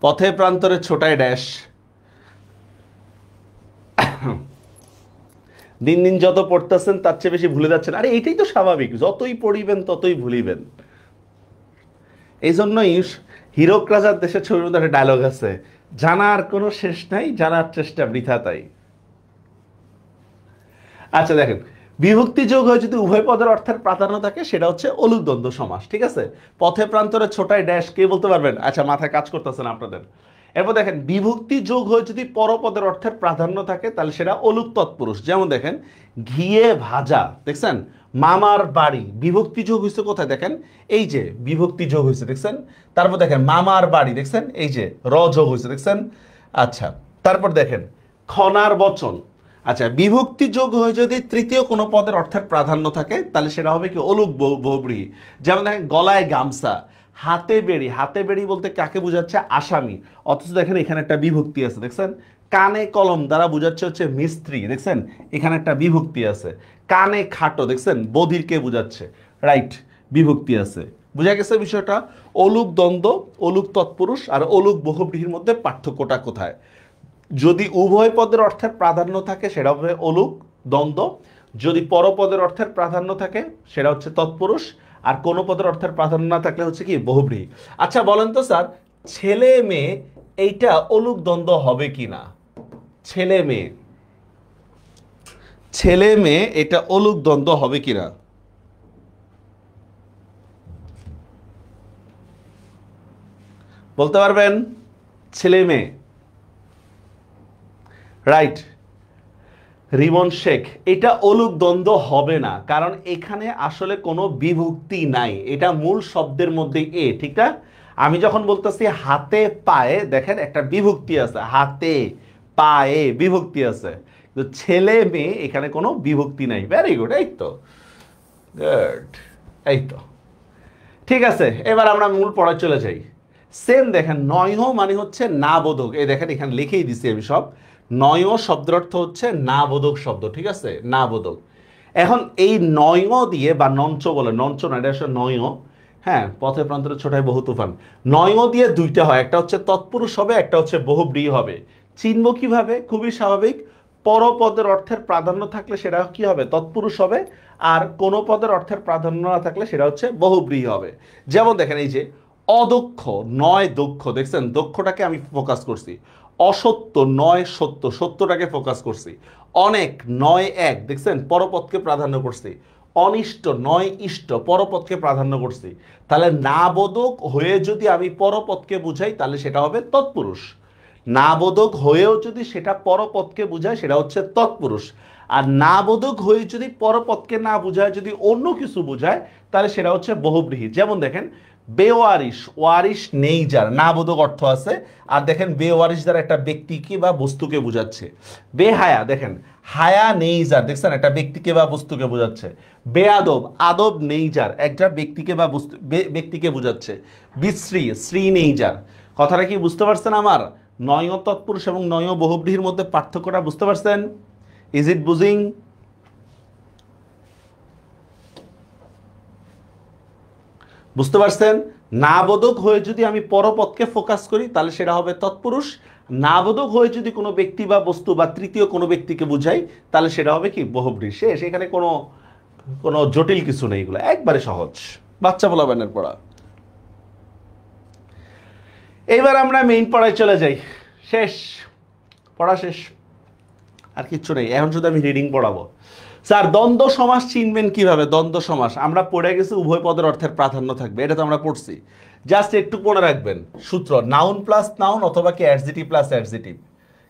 পথে প্রান্তরে ছোটায় ড্যাশ। দিন দিন যত পড়তেছেন তার চেয়ে বেশি ভুলে যাচ্ছেন। আরে এইটাই তো স্বাভাবিক, যতই পড়িবেন ততই ভুলিবেন। এই জন্যই হীরক রাজার দেশে ছবির মধ্যে একটা ডায়লগ আছে, জানার কোনো শেষ নাই, জানার চেষ্টা বৃথা তাই। আচ্ছা দেখেন, বিভক্তি যোগ হয়ে যদি উভয় পদের অর্থের প্রাধান্য থাকে সেটা হচ্ছে অলুক দ্বন্দ্ব সমাস, ঠিক আছে? পথে প্রান্তরে ছোটায় ড্যাশ, কে বলতে পারবেন? আচ্ছা মাথায় কাজ করতেছে না আপনাদের। এরপর দেখেন বিভক্তি যোগ হয়ে যদি পরপদের অর্থের প্রাধান্য থাকে তাহলে সেটা অলুক তৎপুরুষ। যেমন দেখেন ঘিয়ে ভাজা, দেখছেন? মামার বাড়ি, বিভক্তি যোগ হয়েছে কোথায়? দেখেন এই যে বিভক্তি যোগ হয়েছে, দেখছেন? তারপর দেখেন মামার বাড়ি, দেখছেন এই যে র যোগ হয়েছে, দেখছেন? আচ্ছা, তারপর দেখেন খনার বচন। আচ্ছা, বিভক্তি যোগ হয়ে যদি তৃতীয় কোনো পদের অর্থের প্রাধান্য থাকে তাহলে সেটা হবে কি? অলুক বহুব্রীহি। যেমন দেখেন গলায় গামছা, হাতে বেড়ি, হাতে বেড়ি বলতে কাকে বোঝাচ্ছে? আসামি, অথচ দেখেন এখানে একটা বিভক্তি আছে, দেখছেন? কানে কলম দ্বারা বোঝাচ্ছে হচ্ছে মিস্ত্রি, দেখছেন? এখানে একটা বিভক্তি আছে। কানে খাটো, দেখছেন? বধিরকে বোঝাচ্ছে, রাইট? বিভক্তি আছে। বুঝা গেছে বিষয়টা? অলুক দ্বন্দ্ব, অলুক তৎপুরুষ আর অলুক বহুব্রীহির মধ্যে পার্থক্যটা কোথায়? যদি উভয় পদের অর্থের প্রাধান্য থাকে সেটা হবে অলুক দ্বন্দ্ব, যদি পরপদের অর্থের প্রাধান্য থাকে সেটা হচ্ছে তৎপুরুষ, আর কোন পদের অর্থের প্রাধান্য না থাকলে হচ্ছে কি? বহুব্রীহি। আচ্ছা বলেন তো স্যার, ছেলে মেয়ে এইটা অলুক দ্বন্দ্ব হবে কি না? ছেলে মেয়ে, ছেলে মেয়ে এটা অলুক দ্বন্দ্ব হবে কিনা? বলতে পারবেন? ছেলে মেয়ে, রাইট। রিমন শেখ, এটা অলুক দ্বন্দ্ব হবে না, কারণ এখানে আসলে কোনো বিভক্তি নাই, এটা মূল শব্দের মধ্যে এ, ঠিক না? আমি যখন বলতেছি হাতে পায়ে, দেখেন একটা বিভক্তি আছে, হাতে পায়ে বিভক্তি আছে, তো ছেলে মেয়ে এখানে কোনো বিভক্তি নাই। ভেরি গুড, এই তো গুড, এই তো ঠিক আছে। এবার আমরা মূল পড়ায় চলে যাই। সেম দেখেন, নয় মানে হচ্ছে না বোধক, এই দেখেন এখানে লিখেই দিছি আমি সব। নয় শব্দের অর্থ হচ্ছে না বোধক শব্দ, ঠিক আছে, না বোধক। এখন এই নয় দিয়ে বা নঞ্চ বলে, নঞ্চ না, এটা আসলে নয়, হ্যাঁ, পথে প্রান্তরে ছোটায় বহু তুফান। নয় দিয়ে দুইটা হয়, একটা হচ্ছে তৎপুরুষ হবে, একটা হচ্ছে বহুব্রীহি হবে। চিনব কিভাবে? খুবই স্বাভাবিক, পরপদের অর্থের প্রাধান্য থাকলে সেটা কি হবে? তৎপুরুষ হবে। আর কোন পদের অর্থের প্রাধান্য না থাকলে সেটা হচ্ছে বহুব্রীহি হবে। যেমন দেখেন এই যে অদক্ষ, নয় দক্ষ, দেখছেন দক্ষটাকে আমি ফোকাস করছি। অসত্য, নয় সত্য, সত্যটাকে ফোকাস করছি। অনেক, নয় এক, দেখছেন পরপদকে প্রাধান্য করছি। অনিষ্ট, নয় ইষ্ট, পরপদকে প্রাধান্য করছি। তাহলে না বোধক হয়ে যদি আমি পরপদকে বুঝাই তাহলে সেটা হবে তৎপুরুষ। না বোধক হয়েও যদি সেটা পরপদকে বুঝায় সেটা হচ্ছে তৎপুরুষ। আর না বোধক হয়ে যদি পরপদকে না বুঝায়, যদি অন্য কিছু বুঝায়, তাহলে সেটা হচ্ছে বহুব্রীহি। যেমন দেখেন বেওয়ারিশ, ওয়ারিশ নেই যার, না বোধক অর্থ আছে। আর দেখেন বেওয়ারিশ দ্বারা একটা ব্যক্তিকে বা বস্তুকে বোঝাচ্ছে। বেহায়া, দেখেন হায়া নেই যার, দেখছেন একটা ব্যক্তিকে বা বস্তুকে বোঝাচ্ছে। বেয়াদব, আদব নেই যার, একটা ব্যক্তিকে বা বস্তু ব্যক্তিকে বোঝাচ্ছে। বিশ্রী, শ্রী নেই যার। কথাটা কি বুঝতে পারছেন আমার? নয় তৎপুরুষ এবং নয় বহুব্রীহির মধ্যে পার্থক্যটা বুঝতে পারছেন? ইজ ইট বুঝিং? বুঝতে পারছেন? না বোধক হয়ে যদি আমি পরপদকে ফোকাস করি তাহলে সেটা হবে তৎপুরুষ। না বোধক হয়ে যদি কোনো ব্যক্তি বা বস্তু বা তৃতীয় কোনো ব্যক্তিকে বুঝাই তাহলে সেটা হবে কি? বহুব্রীহি। শেষ, এখানে কোনো কোনো জটিল কিছু নেই, এগুলো একবারে সহজ, বাচ্চা বলাবেনের পড়া। এইবার আমরা মেইন পড়ায় চলে যাই। শেষ, পড়া শেষ, আর কিচ্ছু নেই, এখন শুধু আমি রিডিং পড়াবো। স্যার দ্বন্দ্ব সমাস চিনবেন কিভাবে? দ্বন্দ্ব সমাস আমরা পড়ে গেছি, উভয় পদের অর্থের প্রাধান্য থাকবে, এটা তো আমরা পড়ছি। জাস্ট একটু মনে রাখবেন সূত্র, নাউন প্লাস নাউন অথবা কি অ্যাডজেটিভ প্লাস অ্যাডজেটিভ।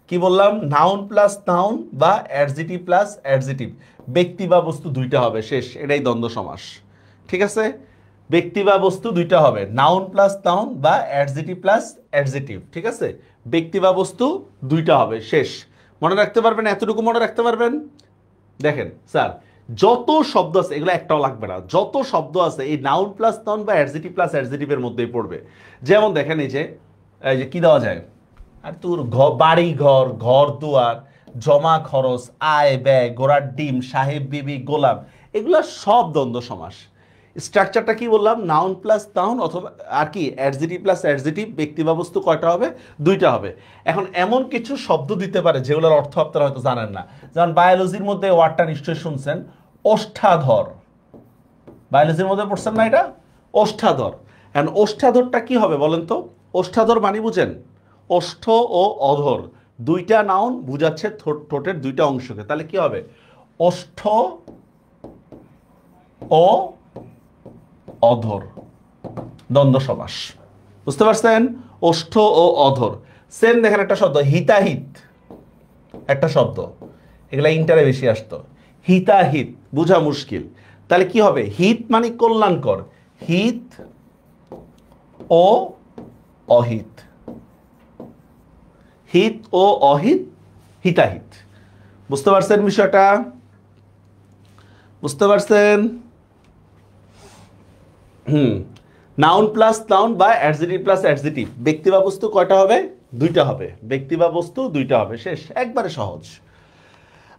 কি বললাম? নাউন প্লাস নাউন বা অ্যাডজেটিভ প্লাস অ্যাডজেটিভ, ব্যক্তি বা বস্তু দুইটা হবে, শেষ, এটাই দ্বন্দ্ব সমাস। ঠিক আছে, ব্যক্তি বা বস্তু দুইটা হবে, নাউন প্লাস নাউন বা অ্যাডজেটিভ প্লাস অ্যাডজেটিভ, ঠিক আছে, ব্যক্তি বা বস্তু দুইটা হবে, শেষ। মনে রাখতে পারবেন? এতটুকু মনে রাখতে পারবেন? দেখেন স্যার, যত শব্দ আছে এগুলো একটাও লাগবে না, যত শব্দ আছে এই নাউন প্লাস নাউন বা অ্যাডজেটিভ প্লাস অ্যাডজেটিভের মধ্যেই পড়বে। যেমন দেখেন এই যে কি দেওয়া যায়, আর তোর বাড়ি ঘর, ঘর দুয়ার, জমা খরচ, আয় ব্যয়, ঘোড়ার ডিম, সাহেব বিবি, গোলাম, এগুলো সব দ্বন্দ্ব সমাস। স্ট্রাকচারটা কি বললাম? নাউন প্লাস নাউন অথবা আর কি অ্যাডজেটিভ প্লাস অ্যাডজেটিভ, ব্যক্তি বা বস্তু কয়টা হবে? দুইটা হবে। এখন এমন কিছু শব্দ দিতে পারে যেগুলোর অর্থ আপনারা হয়তো জানেন না, যেমন বায়োলজির মধ্যে ওয়ার্ডটা নিশ্চয়ই শুনছেন, ওষ্ঠাধর। বায়োলজির মধ্যে পড়ছেন না এটা? ওষ্ঠাধর। এখন ওষ্ঠাধরটা কি হবে বলেন তো? ওষ্ঠাধর মানে বুঝেন? ওষ্ঠ ও অধর দুইটা নাউন বুঝাচ্ছে ঠোঁটের দুইটা অংশকে, তাহলে কি হবে? ওষ্ঠ ও অধর, দ্বন্দ্ব সমাস। বুঝতে পারছেন? ওষ্ঠ ও অধর। সেম দেখেন একটা শব্দ হিতাহিত, একটা শব্দ, এগুলা ইন্টারে বেশি আসতো, হিতাহিত বুঝা মুশকিল, তাহলে কি হবে? হিত মানে কল্যাণকর, হিত ও অহিত, হিত ও অহিত, হিতাহিত। বুঝতে পারছেন বিষয়টা? বুঝতে পারছেন? নাউন প্লাস নাউন বা অ্যাডজেটিভ প্লাস অ্যাডজেটিভ, ব্যক্তি বা বস্তু কয়টা হবে? দুইটা হবে, ব্যক্তি বা বস্তু দুইটা হবে, শেষ, একবারে সহজ।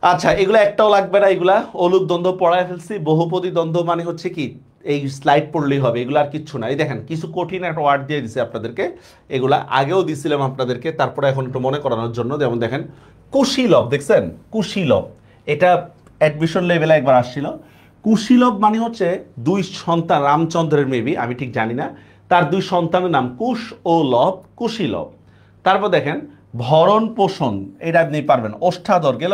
আচ্ছা, এগুলো একটাও লাগবে না, এগুলা অলুক দ্বন্দ্ব পড়ায় ফেলছি। বহুপদী দ্বন্দ্ব মানে হচ্ছে কি, এই স্লাইড পড়লেই হবে, এগুলো আর কিচ্ছু না। এই দেখেন কিছু কঠিন একটা ওয়ার্ড দিয়ে দিছে আপনাদেরকে, এগুলা আগেও দিছিলাম আপনাদেরকে, তারপরে এখন একটু মনে করানোর জন্য। যেমন দেখেন কুশীলব, দেখছেন কুশীলব, এটা অ্যাডমিশন লেভেলে একবার আসছিল। কুশীলব মানে হচ্ছে দুই সন্তান, রামচন্দ্রের মেবি, আমি ঠিক জানি না, তার দুই সন্তানের নাম কুশ ও লব, কুশীলব। তারপর দেখেন ভরণ পোষণ, এটা আপনি পারবেন। ওষ্ঠাধর গেল,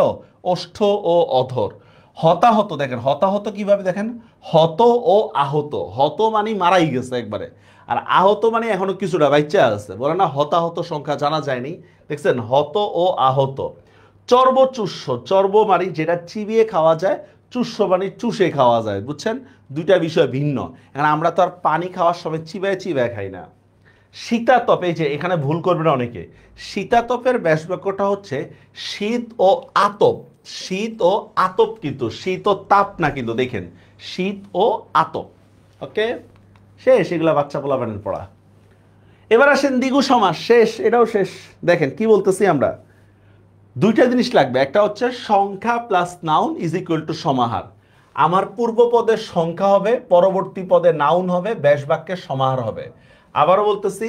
ওষ্ঠ ও অধর, হতাহত দেখেন, হতাহত কিভাবে দেখেন, হত ও আহত, হত মানে মারাই গেছে একবারে, আর আহত মানে এখনো কিছুটা বাচ্চা আছে, বলে না হতাহত সংখ্যা জানা যায়নি, দেখছেন হত ও আহত। চর্বচুষ্য, চর্ব মানে যেটা চিবিয়ে খাওয়া যায়, চুষ্য মানে চুষে খাওয়া যায়, বুঝছেন, দুইটা বিষয় ভিন্ন। এখন আমরা তো আর পানি খাওয়ার সময় চিবায় চিবায় খাই না। শীতাতপে, যে এখানে ভুল করবে না অনেকে, শীতাতপের ব্যাসবাক্যটা হচ্ছে শীত ও আতপ। শীত ও আতপ, কিন্তু শীত ও তাপ না, কিন্তু দেখেন শীত ও আতপ। ওকে, শেষ এগুলা বাচ্চা পোলাপানের পড়া। এবার আসেন দ্বিগু সমাস, শেষ, এটাও শেষ। দেখেন কি বলতেছি আমরা, দুইটা জিনিস লাগবে, একটা হচ্ছে সংখ্যা plus noun is equal to সমাহার। আমার পূর্ব পদের সংখ্যা হবে, পরবর্তী পদে নাউন হবে, ব্যাস বাক্যের সমাহার হবে। আবারও বলতেছি,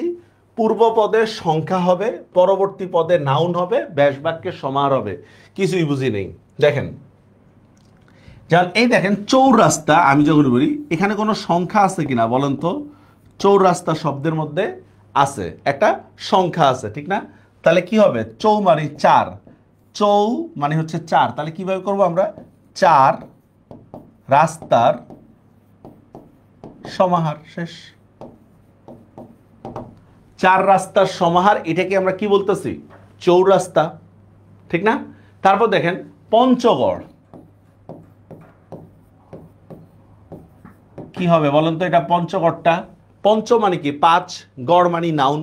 পূর্ব পদের সংখ্যা হবে, পরবর্তী পদে নাউন হবে, ব্যাস বাক্যের সমাহার হবে। কিছুই বুঝি নেই। দেখেন, যেমন এই দেখেন চৌরাস্তা, আমি যখন বলি এখানে কোনো সংখ্যা আছে কিনা বলেন তো, চৌরাস্তা শব্দের মধ্যে আছে, একটা সংখ্যা আছে, ঠিক না? তাহলে কি হবে, চৌ মানে চার, চৌ মানে হচ্ছে চার, তাহলে কিভাবে করব আমরা, চার রাস্তার সমাহার, শেষ। চার রাস্তার সমাহার, এটাকে আমরা কি বলতেছি, চৌরাস্তা, ঠিক না? তারপর দেখেন পঞ্চগড়, কি হবে বলেন তো, এটা পঞ্চগড়টা, পঞ্চ মানে কি পাঁচ, গড় মানে নাউন,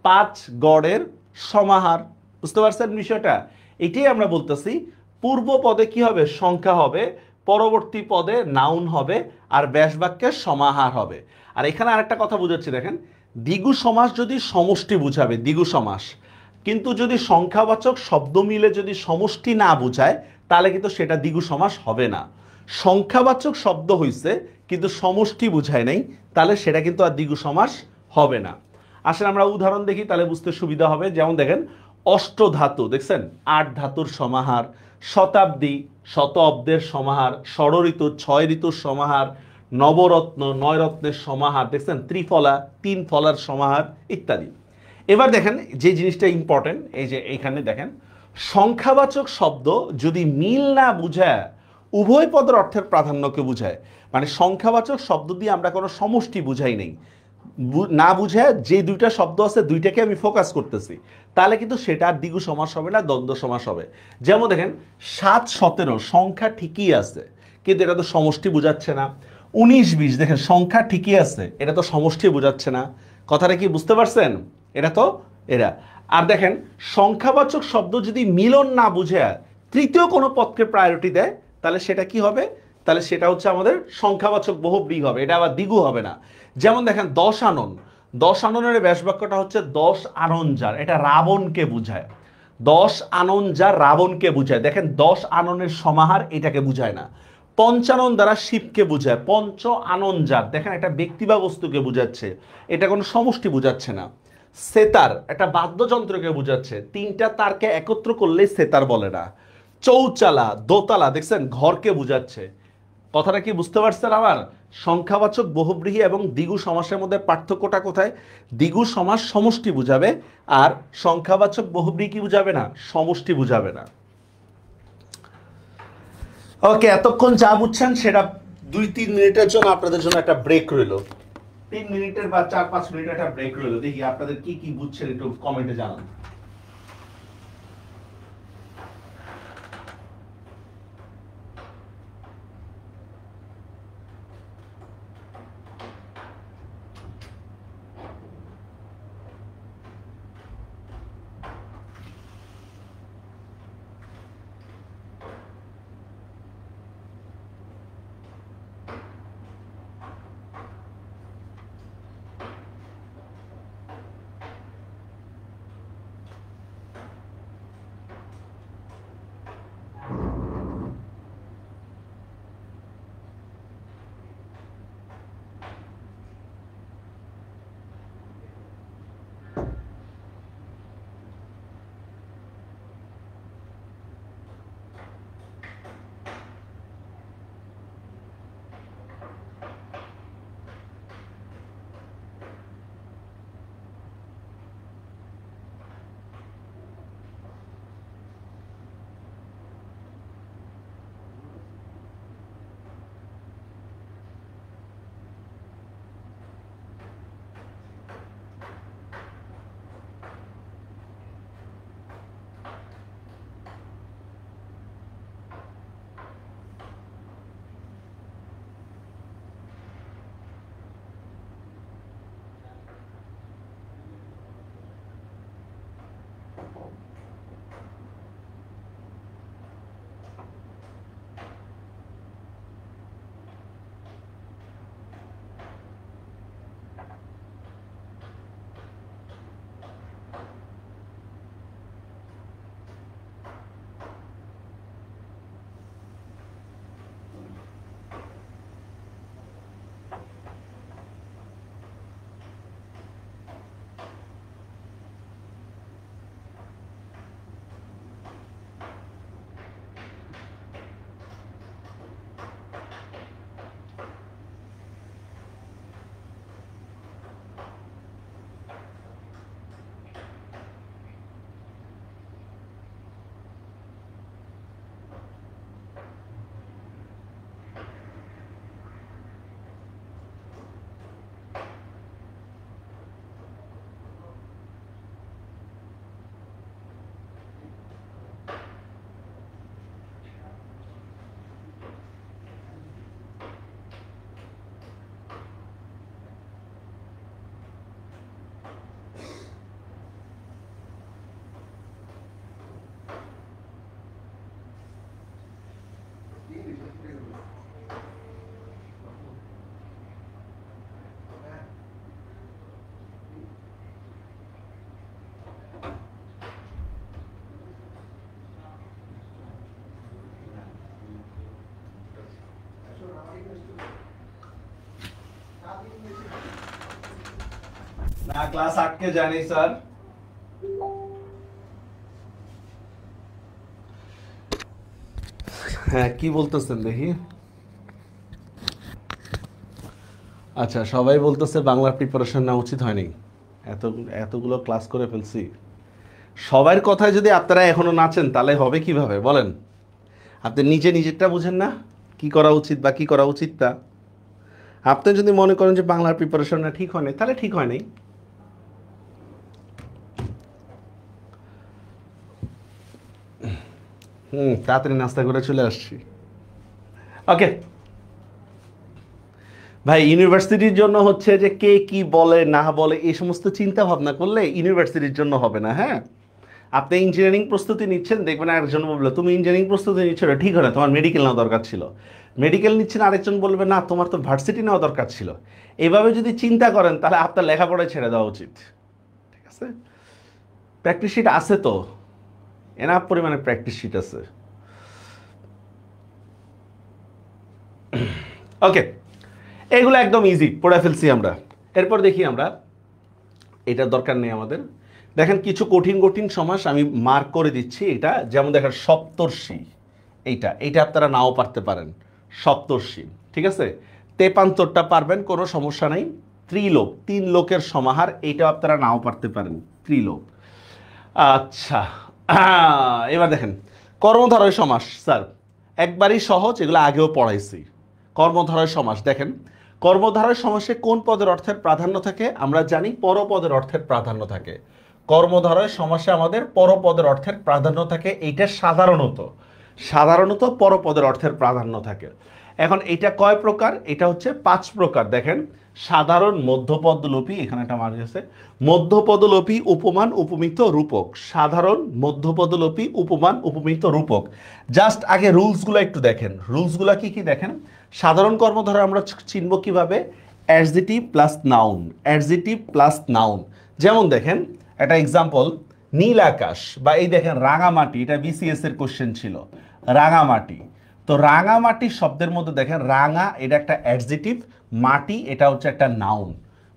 পাঁচ গড়ের সমাহার। বুঝতে পারছেন বিষয়টা? এটাই আমরা বলতেছি, পূর্ব পদে কি হবে, সংখ্যা হবে, পরবর্তী পদে নাউন হবে, আর ব্যাস বাক্যের সমাহার হবে। আর এখানে আরেকটা কথা বুঝাচ্ছি, দেখেন দ্বিগু সমাস যদি সমষ্টি বুঝাবে, দ্বিগু সমাস, কিন্তু যদি সংখ্যাবাচক শব্দ মিলে যদি সমষ্টি না বুঝায়, তাহলে কিন্তু সেটা দ্বিগু সমাস হবে না। সংখ্যাবাচক শব্দ হইছে কিন্তু সমষ্টি বুঝায় নাই, তাহলে সেটা কিন্তু আর দ্বিগু সমাস হবে না। আসলে আমরা উদাহরণ দেখি, তাহলে বুঝতে সুবিধা হবে। যেমন দেখেন অষ্টধাতু, দেখছেন আট ধাতুর সমাহার, শতাব্দী শত অব্দের সমাহার, ষড়ঋতু ছয় ঋতুর সমাহার, নবরত্ন নয় রত্নের সমাহার, দেখছেন ত্রিফলা তিন ফলার সমাহার ইত্যাদি। এবার দেখেন যে জিনিসটা ইম্পর্টেন্ট, এই যে এইখানে দেখেন সংখ্যাবাচক শব্দ যদি মিল না বুঝায়, উভয় পদের অর্থের প্রাধান্যকে বুঝায়, মানে সংখ্যাবাচক শব্দ দিয়ে আমরা কোনো সমষ্টি বুঝাই নেই, না বুঝায় যে দুইটা শব্দ আছে দুইটাকে আমি ফোকাস করতেছি, তাহলে কিন্তু সেটা আর দ্বিগু সমাস হবে না, দ্বন্দ্ব সমাস হবে। যেমন দেখেন 7-17 সংখ্যা ঠিকই আছে, কিন্তু এটা তো সমষ্টি বোঝাচ্ছে না। 19-20 দেখেন সংখ্যা ঠিকই আছে, এটা তো সমষ্টি বোঝাচ্ছে না। কথাটা কি বুঝতে পারছেন? এটা তো এরা। আর দেখেন সংখ্যাবাচক শব্দ যদি মিলন না বুঝে তৃতীয় কোনো পদকে প্রায়োরিটি দেয়, তাহলে সেটা কি হবে, তাহলে সেটা হচ্ছে আমাদের সংখ্যাবাচক বহুব্রী হবে, এটা আবার দ্বিগু হবে না। যেমন দেখেন 10 আনন, 10 আননের ব্যাস বাক্যটা হচ্ছে 10 আনন যার, এটা রাবণকে বুঝায়। 10 আনন যার রাবণকে বুঝায়, দেখেন 10 আননের সমাহার এটাকে বুঝায় না। পঞ্চানন দ্বারা শিবকে বুঝায়, পঞ্চ আনন যার, দেখেন একটা ব্যক্তি বা বস্তুকে বুঝাচ্ছে, এটা কোনো সমষ্টি বুঝাচ্ছে না। সেতার একটা বাদ্যযন্ত্রকে বুঝাচ্ছে, তিনটা তারকে একত্র করলে সেতার বলে না। চৌচালা দোতলা, দেখছেন ঘরকে বুঝাচ্ছে। কথাটা কি বুঝতে পারছেন? আবার সংখ্যাবাচক বহুব্রীহি এবং দ্বিগু সমাসের মধ্যে পার্থক্যটা কোথায়? দ্বিগু সমাস সমষ্টি বুঝাবে, আর সংখ্যাবাচক বহুব্রীহি কি বুঝাবে না, সমষ্টি বুঝাবে না। ওকে, এতক্ষণ যা বুঝছেন সেটা 2-3 মিনিটের জন্য আপনাদের জন্য একটা ব্রেক রইল, 3 মিনিটের বা 4-5 মিনিটের একটা ব্রেক রইল। দেখি আপনাদের কি কি বুঝছেন একটু কমেন্টে জানান। ক্লাস 8 কে জানি স্যার। হ্যাঁ, কি বলতেছেন দেখি? আচ্ছা, সবাই বলতেছে বাংলা প্রিপারেশন নেওয়া উচিত হয়নি। এতগুলো ক্লাস করে ফেলছি, সবার কথায় যদি আপনারা এখনো নাচেন তাহলে হবে কিভাবে বলেন? আপনি নিজেরটা বুঝেন না কি করা উচিত বা কি করা উচিত না। আপনি যদি মনে করেন যে বাংলার প্রিপারেশনটা ঠিক হয়নি, তাহলে ঠিক হয়নি। তাড়াতাড়ি নাস্তা করে চলে আসছি। ওকে ভাই, ইউনিভার্সিটির জন্য হচ্ছে যে কে কি বলে না বলে এই সমস্ত চিন্তা ভাবনা করলে ইউনিভার্সিটির জন্য হবে না। হ্যাঁ, আপনি ইঞ্জিনিয়ারিং প্রস্তুতি নিচ্ছেন, দেখবেন একজন বলবে তুমি ইঞ্জিনিয়ারিং প্রস্তুতি নিচ্ছ, ঠিক হয় না, তোমার মেডিকেল নেওয়া দরকার ছিল। মেডিকেল নিচ্ছেন, আরেকজন বলবে না তোমার তো ভার্সিটি নেওয়া দরকার ছিল। এভাবে যদি চিন্তা করেন তাহলে আপনার লেখাপড়ায় ছেড়ে দেওয়া উচিত। ঠিক আছে, প্র্যাকটিস শিট আছে তো, এনাফ পরিমাণে প্র্যাকটিস শিট আছে। ওকে, এগুলো একদম ইজি পড়ে ফেলছি আমরা। এরপর দেখি আমরা, এটার দরকার নেই আমাদের। দেখেন কিছু কঠিন কঠিন সমাস আমি মার্ক করে দিচ্ছি। এটা যেমন দেখেন সপ্তর্ষি, এইটা আপনারা নাও পারতে পারেন। সপ্তর্ষি, ঠিক আছে, তেপান্তরটা পারবেন, কোনো সমস্যা নাই। ত্রিলোক, 3 লোকের সমাহার, এইটা আপনারা নাও পারতে পারেন, ত্রিলোক। আচ্ছা, এবার দেখেন কর্মধারয় সমাস। স্যার একবারই সহজ, এগুলো আগেও পড়াইছি। কর্মধারয় সমাস দেখেন, কর্মধারয় সমাসে কোন পদের অর্থের প্রাধান্য থাকে? আমরা জানি পরপদের অর্থের প্রাধান্য থাকে। কর্মধারয় সমাসে আমাদের পরপদের অর্থের প্রাধান্য থাকে। এইটা সাধারণত পরপদের অর্থের প্রাধান্য থাকে। এখন এটা কয় প্রকার? এটা হচ্ছে 5 প্রকার। দেখেন, সাধারণ, মধ্যপদলোপী, এখানে একটা মার্ক আছে, মধ্যপদলোপী, উপমান, উপমিত, রূপক। সাধারণ, মধ্যপদলোপী, উপমান, উপমিত, রূপক। জাস্ট আগে রুলসগুলো একটু দেখেন। রুলসগুলো কি কি দেখেন। সাধারণ কর্মধারয় আমরা চিনব কিভাবে? Adjective plus noun, adjective plus noun. যেমন দেখেন একটা এক্সাম্পল, নীল আকাশ, বা এই দেখেন রাঙামাটি, এটা বিসিএস এর কোশ্চেন ছিল, রাঙামাটি। তো রাঙামাটি শব্দের মধ্যে দেখেন রাঙা এটা একটা অ্যাডজেটিভ, মাটি এটা হচ্ছে একটা নাউন।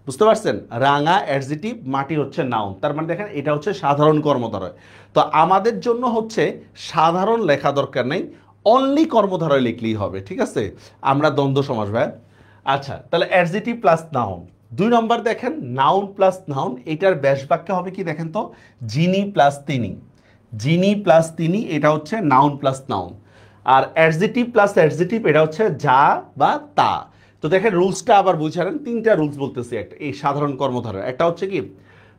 বুঝতে পারছেন? রাঙা অ্যাডজেটিভ, মাটি হচ্ছে নাউন। তার মানে দেখেন এটা হচ্ছে সাধারণ কর্মধারয়। তো আমাদের জন্য হচ্ছে সাধারণ লেখা দরকার নেই, অনলি কর্মধারয় লিখলেই হবে। ঠিক আছে, আমরা দ্বন্দ্ব সমাস ভাই। আচ্ছা, তাহলে অ্যাডজেটিভ প্লাস নাউন। 2 নম্বর দেখেন নাউন প্লাস নাউন, এটার ব্যাস বাক্য হবে কি দেখেন তো? যিনি প্লাস তিনি, যিনি প্লাস তিনি, এটা হচ্ছে নাউন প্লাস নাউন। আর অ্যাডজেটিভ প্লাস অ্যাডজেটিভ, এটা হচ্ছে যা বা তা। তো দেখেন রুলসটা আবার বুঝালেন, 3টা রুলস বলতেছি একটা এই সাধারণ কর্মধারয়। একটা হচ্ছে কি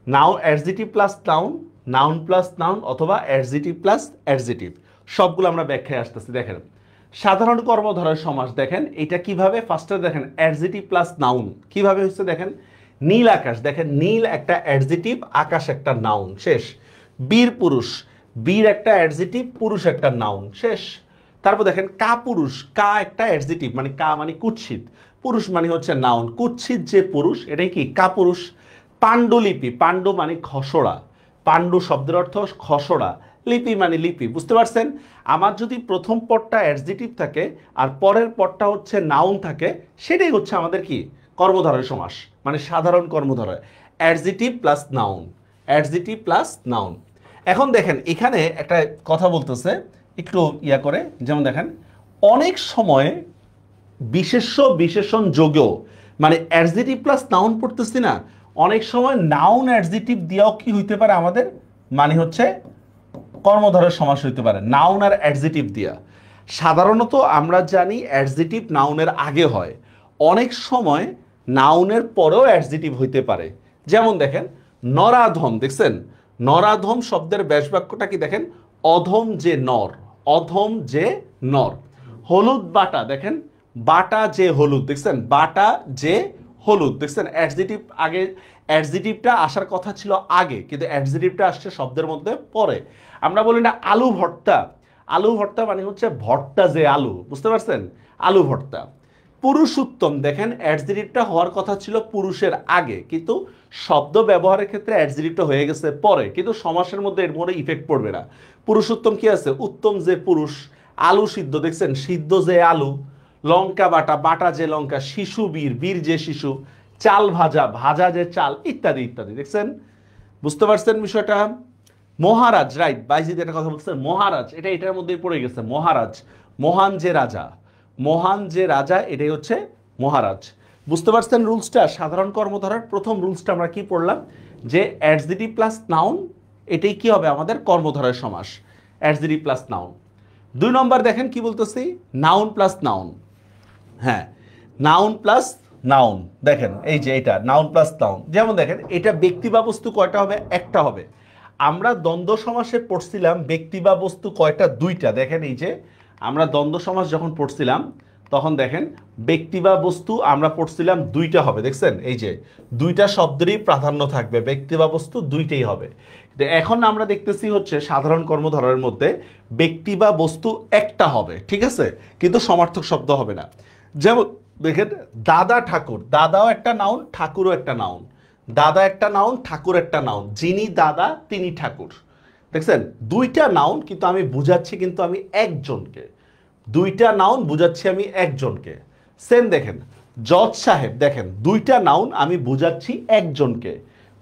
noun, adjective plus noun, noun plus noun, অথবা অ্যাডজেটিভ প্লাস অ্যাডজেটিভ। সবগুলো আমরা ব্যাখ্যায় আসতেছি। দেখেন সাধারণ কর্মধারয় সমাস দেখেন এটা কিভাবে। ফার্স্টে দেখেন অ্যাডজেটিভ প্লাস নাউন কিভাবে হচ্ছে দেখেন। নীল আকাশ, দেখেন নীল একটা অ্যাডজেটিভ, আকাশ একটা নাউন, শেষ। বীর পুরুষ, বীর একটা অ্যাডজেটিভ, পুরুষ একটা নাউন, শেষ। তারপর দেখেন কা পুরুষ, কা একটা অ্যাডজেটিভ, মানে কা মানে কুৎসিত, পুরুষ মানে হচ্ছে নাউন, কুৎসিত যে পুরুষ এটাই কি কা পুরুষ। পাণ্ডুলিপি, পাণ্ডু মানে খসড়া, পাণ্ডু শব্দের অর্থ খসড়া, লিপি মানে লিপি। বুঝতে পারছেন? আমার যদি প্রথম পদটা অ্যাডজেটিভ থাকে আর পরের পদটা হচ্ছে নাউন থাকে, সেটাই হচ্ছে আমাদের কি কর্মধারয় সমাস, মানে সাধারণ কর্মধারয়। Adjective plus noun, adjective plus noun. এখন দেখেন এখানে একটা কথা বলতেছে, একটু ইয়া করে, যেমন দেখেন অনেক সময় বিশেষ্য বিশেষণ যোগেও, মানে অ্যাডজেটিভ প্লাস নাউন পড়তেছি না, অনেক সময় নাউন অ্যাডজেটিভ দিয়েও কি হইতে পারে আমাদের, মানে হচ্ছে কর্মধারয় সমাস হইতে পারে নাউন আর অ্যাডজেটিভ দিয়া। সাধারণত আমরা জানি অ্যাডজেটিভ নাউনের আগে হয়, অনেক সময় নাউনের পরেও অ্যাডজেটিভ হইতে পারে। যেমন দেখেন নরাধম, দেখছেন নরাধম শব্দের ব্যাস বাক্যটা কি দেখেন, অধম যে নর, অধম যে নর। হলুদ বাটা, দেখেন বাটা যে হলুদ, দেখছেন বাটা যে হলুদ, দেখছেন অ্যাডজেটিভ আগে, অ্যাডজেটিভটা আসার কথা ছিল আগে, কিন্তু অ্যাডজেটিভটা আসছে শব্দের মধ্যে পরে। আমরা বলি না আলু ভর্তা, আলু ভর্তা মানে হচ্ছে ভর্তা যে আলু, বুঝতে পারছেন, আলু ভর্তা। পুরুষোত্তম, দেখেন অ্যাডজেটিভটা হওয়ার কথা ছিল পুরুষের আগে, কিন্তু শব্দ ব্যবহারের ক্ষেত্রে অ্যাডজেটিভটা হয়ে গেছে পরে, কিন্তু সমাসের মধ্যে এর মধ্যে ইফেক্ট পড়বে না। পুরুষোত্তম কি আছে, উত্তম যে পুরুষ, আলু সিদ্ধ, দেখছেন সিদ্ধ যে আলু, লঙ্কা বাটা, বাটা যে লঙ্কা, শিশু বীর, বীর যে শিশু, চাল ভাজা, ভাজা যে চাল, ইত্যাদি ইত্যাদি। দেখছেন? বুঝতে পারছেন বিষয়টা? মহারাজ, রাইট, বাইজিদ একটা কথা বলছেন, মহারাজ, এটা এটার মধ্যেই পড়ে গেছে। মহারাজ, মহান যে রাজা, মহান যে রাজা, এটাই হচ্ছে মহারাজ। বুঝতে পারছেন রুলসটা? সাধারণ কর্মধারার প্রথম রুলসটা আমরা কি পড়লাম, যে অ্যাডজেক্টিভ প্লাস নাউন, এটাই কি হবে আমাদের কর্মধারয় সমাস, অ্যাডজেক্টিভ প্লাস নাউন। 2 নম্বর দেখেন কি বলতেছি, নাউন প্লাস নাউন। হ্যাঁ, নাউন প্লাস নাউন, দেখেন এই যে এটা নাউন প্লাস নাউন। যেমন দেখেন এটা ব্যক্তি বা বস্তু কয়টা হবে, একটা হবে। আমরা দ্বন্দ্ব সমাসে পড়ছিলাম ব্যক্তি বা বস্তু কয়টা, দুইটা। দেখেন এই যে আমরা দ্বন্দ্ব সমাস যখন পড়ছিলাম তখন দেখেন ব্যক্তি বা বস্তু আমরা পড়ছিলাম দুইটা হবে। দেখছেন এই যে দুইটা শব্দেরই প্রাধান্য থাকবে, ব্যক্তি বা বস্তু দুইটাই হবে। এখন আমরা দেখতেছি হচ্ছে সাধারণ কর্মধারয়ের মধ্যে ব্যক্তি বা বস্তু একটা হবে, ঠিক আছে, কিন্তু সমার্থক শব্দ হবে না। যেমন দেখেন দাদা ঠাকুর, দাদাও একটা নাউন, ঠাকুরও একটা নাউন। দাদা একটা নাউন, ঠাকুর একটা নাউন। যিনি দাদা তিনি ঠাকুর। দেখছেন দুইটা নাউন, কিন্তু আমি বুঝাচ্ছি কিন্তু আমি একজনকে। দুইটা নাউন বুঝাচ্ছি আমি একজনকে। সেম দেখেন জজ সাহেব, দেখেন দুইটা নাউন, আমি বুঝাচ্ছি একজনকে।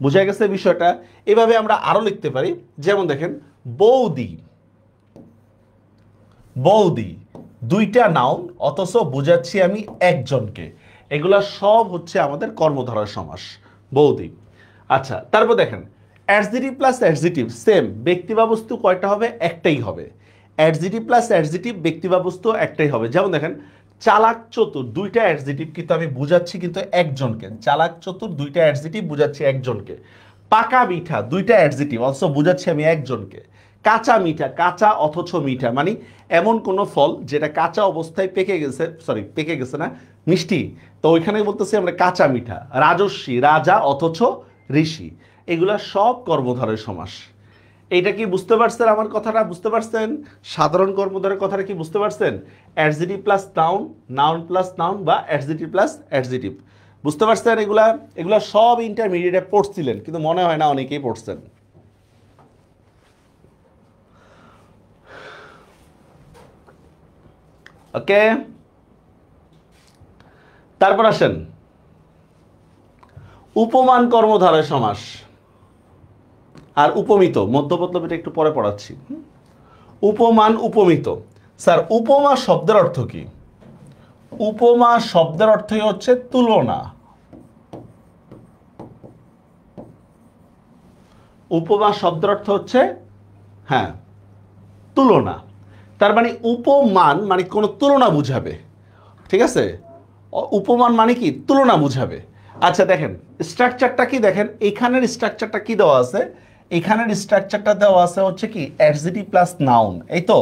বুঝা গেছে বিষয়টা? এভাবে আমরা আরো লিখতে পারি। যেমন দেখেন বৌদি, বৌদি দুইটা নাউন, অথচ বুঝাচ্ছি আমি একজনকে। এগুলা সব হচ্ছে আমাদের কর্মধারয় সমাস, বৌদি। আচ্ছা, তারপর দেখেন অ্যাডজেক্টিভ প্লাস অ্যাডজেক্টিভ, সেম ব্যক্তি বা বস্তু কয়টা হবে, একটাই হবে। অ্যাডজেক্টিভ প্লাস অ্যাডজেক্টিভ, ব্যক্তি বা বস্তু একটাই হবে। যেমন দেখেন চালাক চতুর, দুইটা অ্যাডজেক্টিভ, কিন্তু আমি বুঝাচ্ছি কিন্তু একজনকে। চালাক চতুর দুইটা অ্যাডজেক্টিভ, বুঝাচ্ছি একজনকে। পাকা মিঠা দুইটা অ্যাডজেক্টিভ, অথচ বুঝাচ্ছি আমি একজনকে। কাঁচা মিঠা, কাঁচা অথচ মিঠা, মানে এমন কোনো ফল যেটা কাঁচা অবস্থায় পেকে গেছে, সরি পেকে গেছে না, মিষ্টি, তো ওইখানে বলতেছি আমরা কাঁচা মিঠা। রাজস্বী, রাজা অথচ ঋষি, এগুলা সব কর্মধারয় সমাস। এইটা কি বুঝতে পারছেন? আমার কথাটা বুঝতে পারছেন? সাধারণ কর্মধারয়ের কথাটা কি বুঝতে পারছেন? Adjective plus noun, noun plus noun, বা অ্যাডজেক্টিভ প্লাস অ্যাডজেক্টিভ। বুঝতে পারছেন? এগুলা এগুলা সব ইন্টারমিডিয়েটে পড়ছিলেন, কিন্তু মনে হয় না অনেকেই পড়ছেন। ওকে, তারপর আসেন উপমান কর্মধারয় সমাস আর উপমিত। মধ্যপদলোপীটা একটু পরে পড়াচ্ছি। উপমান উপমিত। স্যার উপমা শব্দের অর্থ কি? উপমা শব্দের অর্থই হচ্ছে তুলনা। উপমা শব্দের অর্থ হচ্ছে হ্যাঁ তুলনা। তার মানে উপমান মানে কোনো তুলনা বুঝাবে, ঠিক আছে? উপমান মানে কি? তুলনা বুঝাবে। আচ্ছা দেখেন স্ট্রাকচারটা কি, দেখেন এখানের স্ট্রাকচারটা কি দেওয়া আছে, এখানের স্ট্রাকচারটা দেওয়া আছে হচ্ছে কি অ্যাডজেক্টিভ প্লাস নাউন, এই তো।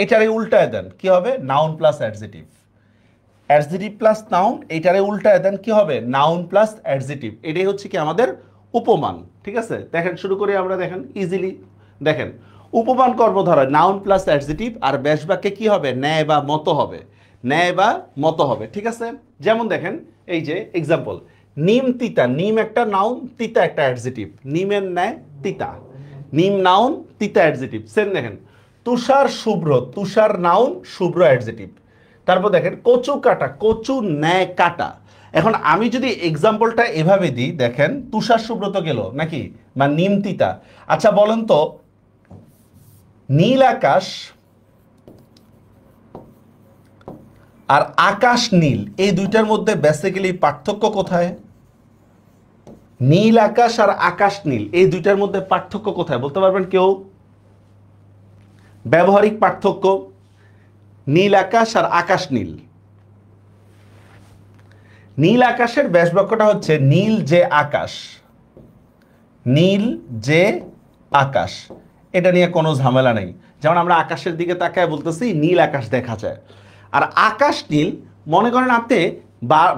এটারে উল্টায় দেন কি হবে, noun plus adjective. Adjective plus noun, এটারে উল্টায় দেন কি হবে, নাউন প্লাস অ্যাডজেক্টিভ। এটাই হচ্ছে কি আমাদের উপমান, ঠিক আছে? দেখেন শুরু করি আমরা, দেখেন ইজিলি দেখেন উপমান কর্মধারয় নাউন প্লাস অ্যাডজেক্টিভ, আর ব্যাস বাক্যে কি হবে, ন্যায় বা মত হবে, ন্যায় বা মত হবে, ঠিক আছে? যেমন দেখেন এই যে এক্সাম্পল, নিম তিতা, নিম একটা নাউন, তিতা একটা অ্যাডজেক্টিভ। নিমের ন্যায় তিতা, নিম নাউন, তিতা অ্যাডজেক্টিভ। সেম দেখেন তুষার শুভ্র, তুষার নাউন, শুভ্র অ্যাডজেক্টিভ। তারপর দেখেন কচু কাটা, কচু ন্যায় কাটা। এখন আমি যদি এক্সাম্পলটা এভাবে দিই, দেখেন তুষার সুব্রত গেল নাকি, বা নিম তিতা। আচ্ছা বলেন তো নীল আকাশ আর আকাশ নীল, এই দুইটার মধ্যে বেসিক্যালি পার্থক্য কোথায়? নীল আকাশ আর আকাশ নীল, এই দুইটার মধ্যে পার্থক্য কোথায় বলতে পারবেন কেউ? ব্যবহারিক পার্থক্য, নীল আকাশ আর আকাশ নীল। নীল আকাশের ব্যাস বাক্যটা হচ্ছে নীল যে আকাশ, নীল যে আকাশ, এটা নিয়ে কোনো ঝামেলা নেই। যেমন আমরা আকাশের দিকে তাকায় বলতেছি নীল আকাশ দেখা যায়। আর আকাশ নীল, মনে করেন আপনি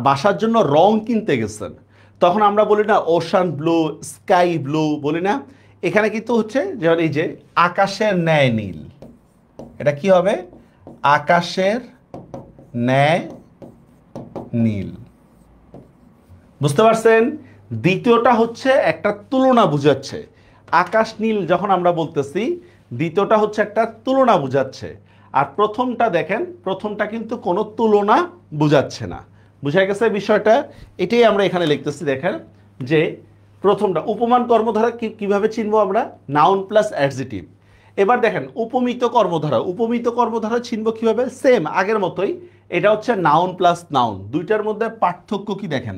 বাসার জন্য রং কিনতে গেছেন, তখন আমরা বলি না ওশান ব্লু, স্কাই ব্লু বলি না? এখানে কিন্তু হচ্ছে যেমন এই যে আকাশের ন্যায় নীল, এটা কি হবে, আকাশের ন্যায় নীল। বুঝতে পারছেন? দ্বিতীয়টা হচ্ছে একটা তুলনা বুঝাচ্ছে। আকাশ নীল যখন আমরা বলতেছি, দ্বিতীয়টা হচ্ছে একটা তুলনা বুঝাচ্ছে। আর প্রথমটা দেখেন, প্রথমটা কিন্তু কোনো তুলনা বুঝাচ্ছে না। বুঝা গেছে বিষয়টা? এটাই আমরা এখানে লিখতেছি। দেখেন যে প্রথমটা উপমান কর্মধারা কিভাবে চিনবো আমরা, নাউন প্লাস অ্যাডজেটিভ। এবার দেখেন উপমিত কর্মধারা, উপমিত কর্মধারা চিনবো কিভাবে, সেম আগের মতোই। এটা হচ্ছে নাউন প্লাস নাউন, দুইটার মধ্যে পার্থক্য কি দেখেন,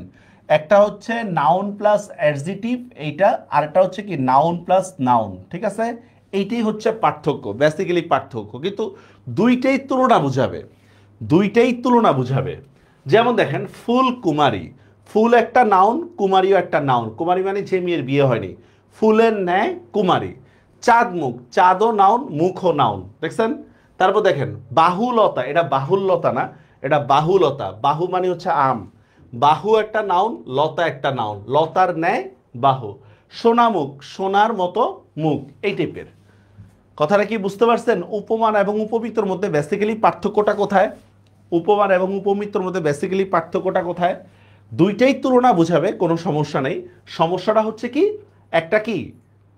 একটা হচ্ছে নাউন প্লাস অ্যাডজেটিভ এইটা, আর একটা হচ্ছে কি নাউন প্লাস নাউন, ঠিক আছে? এইটাই হচ্ছে পার্থক্য, বেসিক্যালি পার্থক্য, কিন্তু দুইটাই তুলনা বুঝাবে, দুইটাই তুলনা বুঝাবে। যেমন দেখেন ফুল কুমারী, ফুল একটা নাউন, কুমারীও একটা নাউন, কুমারী মানে যে মেয়ের বিয়ে হয়নি, ফুলের ন্যায় কুমারী। চাঁদ মুখ, চাঁদও নাউন, মুখও নাউন, দেখছেন? তারপর দেখেন বাহুলতা, এটা বাহুল্যতা না, এটা বাহুলতা, বাহু মানে হচ্ছে আম, বাহু একটা নাউন, লতা একটা নাউন, লতার ন্যায় বাহু। সোনামুখ, সোনার মতো মুখ, এই টাইপের। কথাটা কি বুঝতে পারছেন? উপমান এবং উপমিতর মধ্যে বেসিক্যালি পার্থক্যটা কোথায়, উপমান এবং উপমিতর মধ্যে বেসিক্যালি পার্থক্যটা কোথায়? দুইটাই তুলনা বুঝাবে, কোনো সমস্যা নেই। সমস্যাটা হচ্ছে কি, একটা কি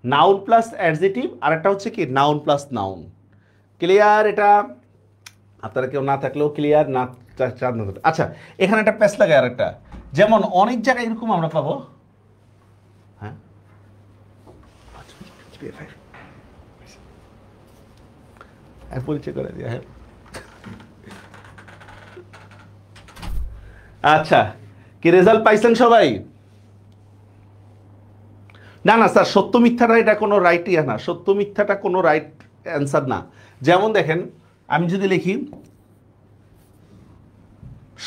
নাউন প্লাস অ্যাডজেটিভ, আর একটা হচ্ছে কি নাউন প্লাস নাউন। ক্লিয়ার? এটা আপনারা কেউ না থাকলেও ক্লিয়ার, না চাঁদ না থাকলে। আচ্ছা, এখানে একটা প্যাচ লাগে, আর একটা যেমন অনেক জায়গায় এরকম আমরা পাবো, হ্যাঁ পরিচয় করে দিয়া, হ্যাঁ। আচ্ছা, কি রেজাল্ট পাইছেন সবাই? না না স্যার, সত্য মিথ্যাটা এটা কোনো রাইট ইয়া না, সত্য মিথ্যাটা কোনো রাইট অ্যান্সার না। যেমন দেখেন আমি যদি লিখি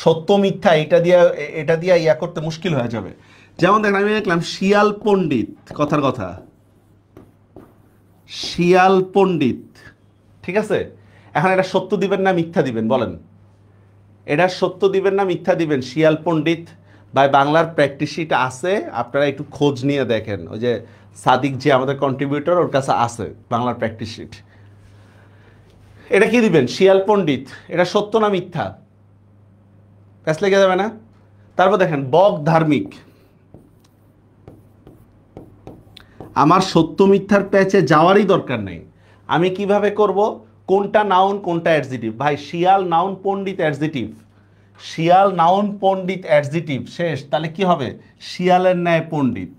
সত্য মিথ্যা, এটা দিয়ে ইয়া করতে মুশকিল হয়ে যাবে। যেমন দেখেন আমি লিখলাম শিয়াল পণ্ডিত, কথার কথা শিয়াল পণ্ডিত, ঠিক আছে? এখন এটা সত্য দিবেন না মিথ্যা দিবেন বলেন? এটা সত্য দিবেন না মিথ্যা দিবেন? শিয়াল পণ্ডিত ভাই বাংলার প্র্যাকটিস শিট আছে, আপনারা একটু খোঁজ নিয়ে দেখেন, ওই যে সাদিক যে আমাদের কন্ট্রিবিউটর, ওর কাছে আছে বাংলার প্র্যাকটিস শিট। এটা কি দিবেন? শিয়াল পণ্ডিত, এটা সত্য না মিথ্যা? প্যাচ লেগে যাবে না? তারপর দেখেন বক ধার্মিক, আমার সত্য মিথ্যার প্যাচে যাওয়ারই দরকার নেই। আমি কিভাবে করব, কোনটা নাউন কোনটা অ্যাডজেটিভ? ভাই শিয়াল নাউন, পণ্ডিত অ্যাডজেটিভ, শিয়াল নাউন পণ্ডিত অ্যাডজেটিভ, শেষ। তাহলে কি হবে? শিয়ালের ন্যায় পণ্ডিত,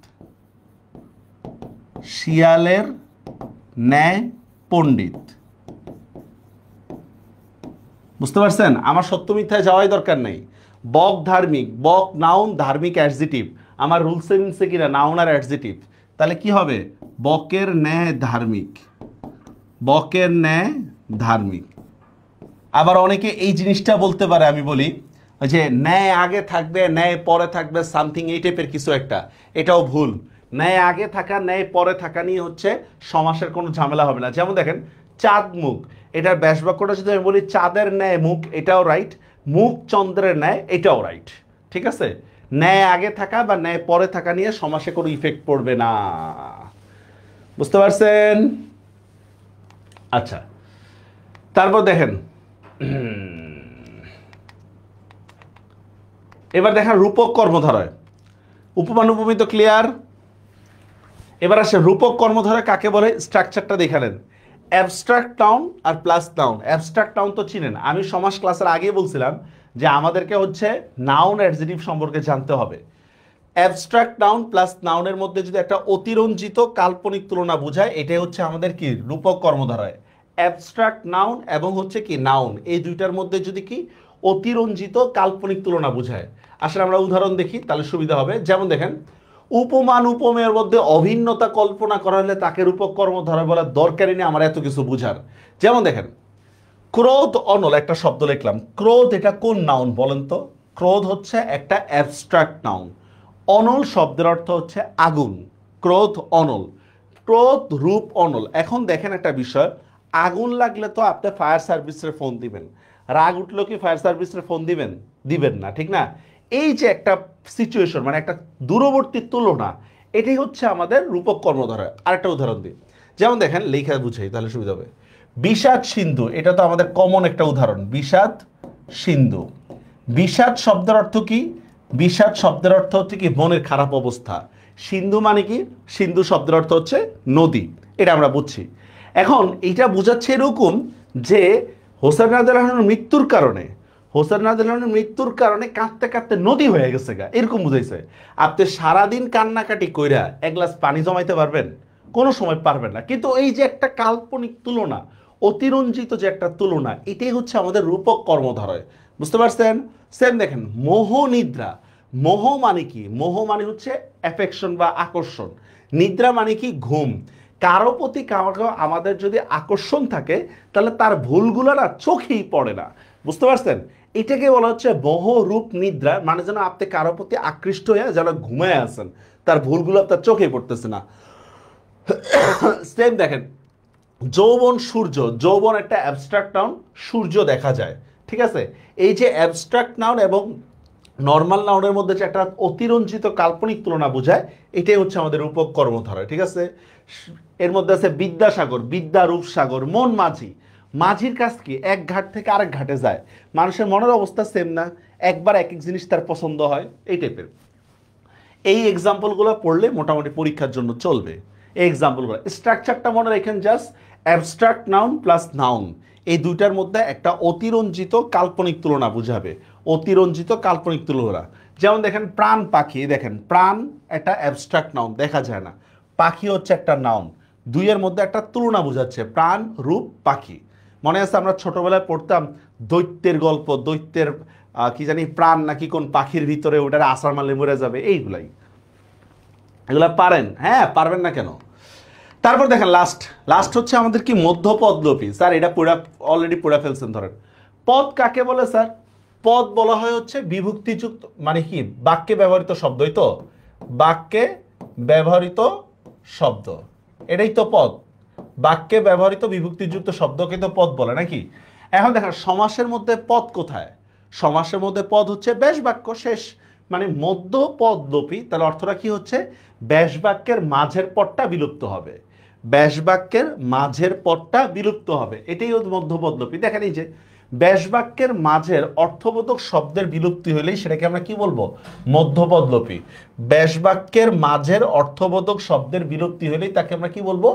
শিয়ালের ন্যায় পণ্ডিত। বুঝতে পারছেন? আমার সত্য মিথ্যায় যাওয়াই দরকার নেই। বক ধার্মিক, বক নাউন, ধার্মিক অ্যাডজেটিভ, আমার রুলসে মিলছে কিনা নাউন আর অ্যাডজেটিভ। তাহলে কি হবে? বকের ন্যায় ধার্মিক, বকের ন্যায় ধার্মিক। আবার অনেকে এই জিনিসটা বলতে পারে, আমি বলি যে ন্যায় আগে থাকবে ন্যায় পরে থাকবে সামথিং, এই টাইপের কিছু একটা, এটাও ভুল। ন্যায় আগে থাকা ন্যায় পরে থাকা নিয়ে হচ্ছে সমাসের কোনো ঝামেলা হবে না। যেমন দেখেন চাঁদ মুখ, এটার ব্যাসবাক্যটা যদি আমি বলি চাঁদের ন্যায় মুখ, এটাও রাইট, মুখ চন্দ্রের ন্যায়, এটাও রাইট, ঠিক আছে? ন্যায় আগে থাকা বা ন্যায় পরে থাকা নিয়ে সমাসে কোনো ইফেক্ট পড়বে না। বুঝতে পারছেন? আচ্ছা, তারপর দেখেন এবার দেখেন রূপক কর্মধারয়, উপমান উপমিত ক্লিয়ার। এবার আসে রূপক কর্মধারয় কাকে বলে, স্ট্রাকচারটা দেখালেন। অ্যাবস্ট্রাক্ট নাউন আর প্লাস নাউন। অ্যাবস্ট্রাক্ট নাউন তো চিনেন, আমি সমাস ক্লাসের আগে বলছিলাম যে আমাদেরকে হচ্ছে নাউন অ্যাডজেটিভ সম্পর্কে জানতে হবে। অ্যাবস্ট্রাক্ট নাউন প্লাস নাউনের মধ্যে যদি একটা অতিরঞ্জিত কাল্পনিক তুলনা বোঝায়, এটাই হচ্ছে আমাদের কি রূপক কর্মধারয়। অ্যাবস্ট্রাক্ট নাউন এবং হচ্ছে কি নাউন, এই দুইটার মধ্যে যদি কি অতিরঞ্জিত কাল্পনিক তুলনা বোঝায়। আসলে আমরা উদাহরণ দেখি তাহলে সুবিধা হবে। যেমন দেখেন উপমান উপমেয়ের মধ্যে অভিন্নতা কল্পনা করা হলে তাকে রূপক কর্মধারয় বলার দরকারই নেই আমার এত কিছু বুঝার। যেমন দেখেন ক্রোধ অনল, একটা শব্দ লিখলাম ক্রোধ, এটা কোন নাউন বলেন তো? ক্রোধ হচ্ছে একটা অ্যাবস্ট্রাক্ট নাউন। অনল শব্দের অর্থ হচ্ছে আগুন, ক্রোধ অনল, ক্রোধ রূপ অনল। এখন দেখেন একটা বিষয়, আগুন লাগলে তো আপনি ফায়ার সার্ভিসের ফোন দিবেন, রাগ উঠলেও কি ফায়ার সার্ভিসের ফোন দিবেন? দিবেন না, ঠিক না? এই যে একটা সিচুয়েশন, মানে একটা দূরবর্তী তুলনা, এটাই হচ্ছে আমাদের রূপক কর্মধারয়। আরেকটা উদাহরণ দিই, যেমন দেখেন লেখা বুঝাই তাহলে সুবিধা হবে। বিষাদ সিন্ধু, এটা তো আমাদের কমন একটা উদাহরণ, বিষাদ সিন্ধু। বিষাদ শব্দের অর্থ কি? বিষাদ শব্দের অর্থ হচ্ছে কি মনের খারাপ অবস্থা। সিন্ধু মানে কি? সিন্ধু শব্দের অর্থ হচ্ছে নদী, এটা আমরা বুঝছি। এখন এইটা বোঝাচ্ছে এরকম যে হোসেন রাদিয়াল্লাহু আনহুর মৃত্যুর কারণে হোসেন রাদিয়াল্লাহু আনহুর মৃত্যুর কারণে কাঁদতে কাঁদতে নদী হয়ে গেছে গা, এরকম বুঝাইছে। আপনি সারাদিন কান্নাকাটি কইরা এক গ্লাস পানি জমাইতে পারবেন? কোনো সময় পারবেন না। কিন্তু এই যে একটা কাল্পনিক তুলনা, অতিরঞ্জিত যে একটা তুলনা, এটাই হচ্ছে আমাদের রূপক কর্মধারয়। বুঝতে পারছেন? সেম দেখেন, মোহ নিদ্রা। মোহ মানে কি? মোহ মানে হচ্ছে অ্যাফেকশন বা আকর্ষণ। নিদ্রা মানে কি? ঘুম। কারো প্রতি কারো আমাদের যদি আকর্ষণ থাকে, তাহলে তার ভুলগুলো না চোখেই পড়ে না। বুঝতে পারছেন? এটাকে বলা হচ্ছে মোহ রূপ নিদ্রা, মানে যেন আপনি কারো প্রতি আকৃষ্ট হয়ে যেন ঘুমায় আছেন, তার ভুলগুলো আপনার চোখে পড়তেছে না। সেম দেখেন, যৌবন সূর্য। যৌবন একটা অ্যাবস্ট্রাক্ট নাউন, সূর্য দেখা যায়। ঠিক আছে? এই যে অ্যাবস্ট্রাক্ট নাউন এবং নর্মাল নাউনের মধ্যে যে একটা অতিরঞ্জিত কাল্পনিক তুলনা বোঝায়, এটাই হচ্ছে আমাদের রূপক কর্মধারয়। ঠিক আছে? এর মধ্যে আছে বিদ্যাসাগর, বিদ্যা রূপসাগর। মন মাঝি। মাঝির কাজ কি? এক ঘাট থেকে আরেক ঘাটে যায়। মানুষের মনের অবস্থা সেম না, একবার এক এক জিনিস তার পছন্দ হয়, এই টাইপের। এই এক্সাম্পলগুলো পড়লে মোটামুটি পরীক্ষার জন্য চলবে। এই এক্সাম্পলগুলো, স্ট্রাকচারটা মনে রাখেন, just abstract noun plus noun, এই দুইটার মধ্যে একটা অতিরঞ্জিত কাল্পনিক তুলনা বুঝাবে। অতিরঞ্জিত কাল্পনিক তুলনা, যেমন দেখেন প্রাণ পাখি। দেখেন, প্রাণ একটা অ্যাবস্ট্রাক্ট নাউন, দেখা যায় না। পাখি হচ্ছে একটা নাউন। দুইয়ের মধ্যে একটা তুলনা বোঝাচ্ছে, প্রাণ রূপ পাখি। মনে আছে আমরা ছোটবেলায় পড়তাম দৈত্যের গল্প, দৈত্যের কি জানি প্রাণ নাকি কোন পাখির ভিতরে, ওটার আসার মারলে মরে যাবে, এইগুলাই। এগুলা পারেন? হ্যাঁ, পারবেন না কেন? তারপর দেখেন লাস্ট। লাস্ট হচ্ছে আমাদের কি? মধ্যপদ লোপী। স্যার এটা পুরা অলরেডি পুরা ফেলছেন। ধরেন, পদ কাকে বলে স্যার? পদ বলা হয় হচ্ছে বিভক্তিযুক্ত, মানে কি বাক্যে ব্যবহৃত শব্দই তো। বাক্যে ব্যবহৃত শব্দ, এটাই তো পদ। বাক্যে ব্যবহৃত বিভক্তিযুক্ত শব্দকে তো পদ বলে নাকি? এখন দেখেন সমাসের মধ্যে পদ কোথায়? সমাসের মধ্যে পদ হচ্ছে ব্যাস বাক্য শেষ, মানে মধ্য পদ লোপী। তাহলে অর্থটা কি হচ্ছে? ব্যাস বাক্যের মাঝের পদটা বিলুপ্ত হবে। ব্যাস বাক্যের মাঝের পদটা বিলুপ্ত হবে, এটাই হচ্ছে মধ্যপদ লোপী। দেখেন এই যে ব্যাস বাক্যের মাঝের অর্থবোধক শব্দের বিলুপ্তি হলেই সেটাকে আমরা কি বলবো? মধ্যপদ লোপী। ব্যাস বাক্যের মাঝের অর্থবোধক শব্দের বিলুপ্তি হলেই তাকে আমরা কি বলবো?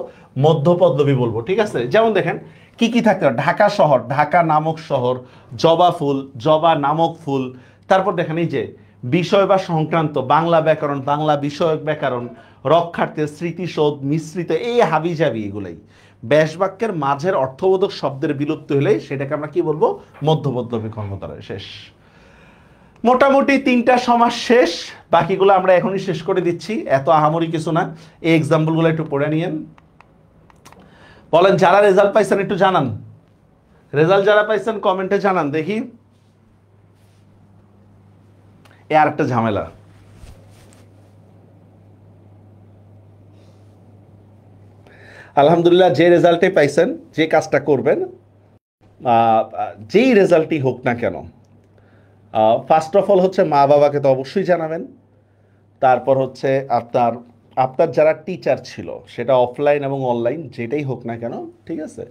মধ্যপদ লোপী বলবো। ঠিক আছে? যেমন দেখেন কি কি থাকতে পারে? ঢাকা শহর, ঢাকা নামক শহর। জবা ফুল, জবা নামক ফুল। তারপর দেখেন এই যে বিষয় বা সংক্রান্ত, বাংলা ব্যাকরণ, বাংলা বিষয়ক ব্যাকরণ। রক্ষার্থে, স্মৃতিসৌধ, মিশ্রিত, এই হাবি জাবি, এগুলাই। ব্যাস বাক্যের মাঝের অর্থবোধক শব্দের বিলুপ্তি হলে সেটাকে আমরা কি বলবো? মধ্যপদ লোপী কর্মধারয়। শেষ। মোটামুটি তিনটা সমাস শেষ। বাকিগুলো আমরা এখনই শেষ করে দিচ্ছি, এত আহামরি কিছু না। এই এক্সাম্পলগুলো একটু পড়ে নিয়েন। বলেন যারা রেজাল্ট পাইছেন একটু জানান। রেজাল্ট যারা পাইছেন কমেন্টে জানান দেখি। এ আর একটা ঝামেলা। আলহামদুলিল্লাহ, যে রেজাল্টে পাইছেন, যে কাজটা করবেন, যেই রেজাল্টই হোক না কেন, ফার্স্ট অফ অল হচ্ছে মা বাবাকে তো অবশ্যই জানাবেন। তারপর হচ্ছে আপনার আপনার যারা টিচার ছিল, সেটা অফলাইন এবং অনলাইন যেটাই হোক না কেন, ঠিক আছে,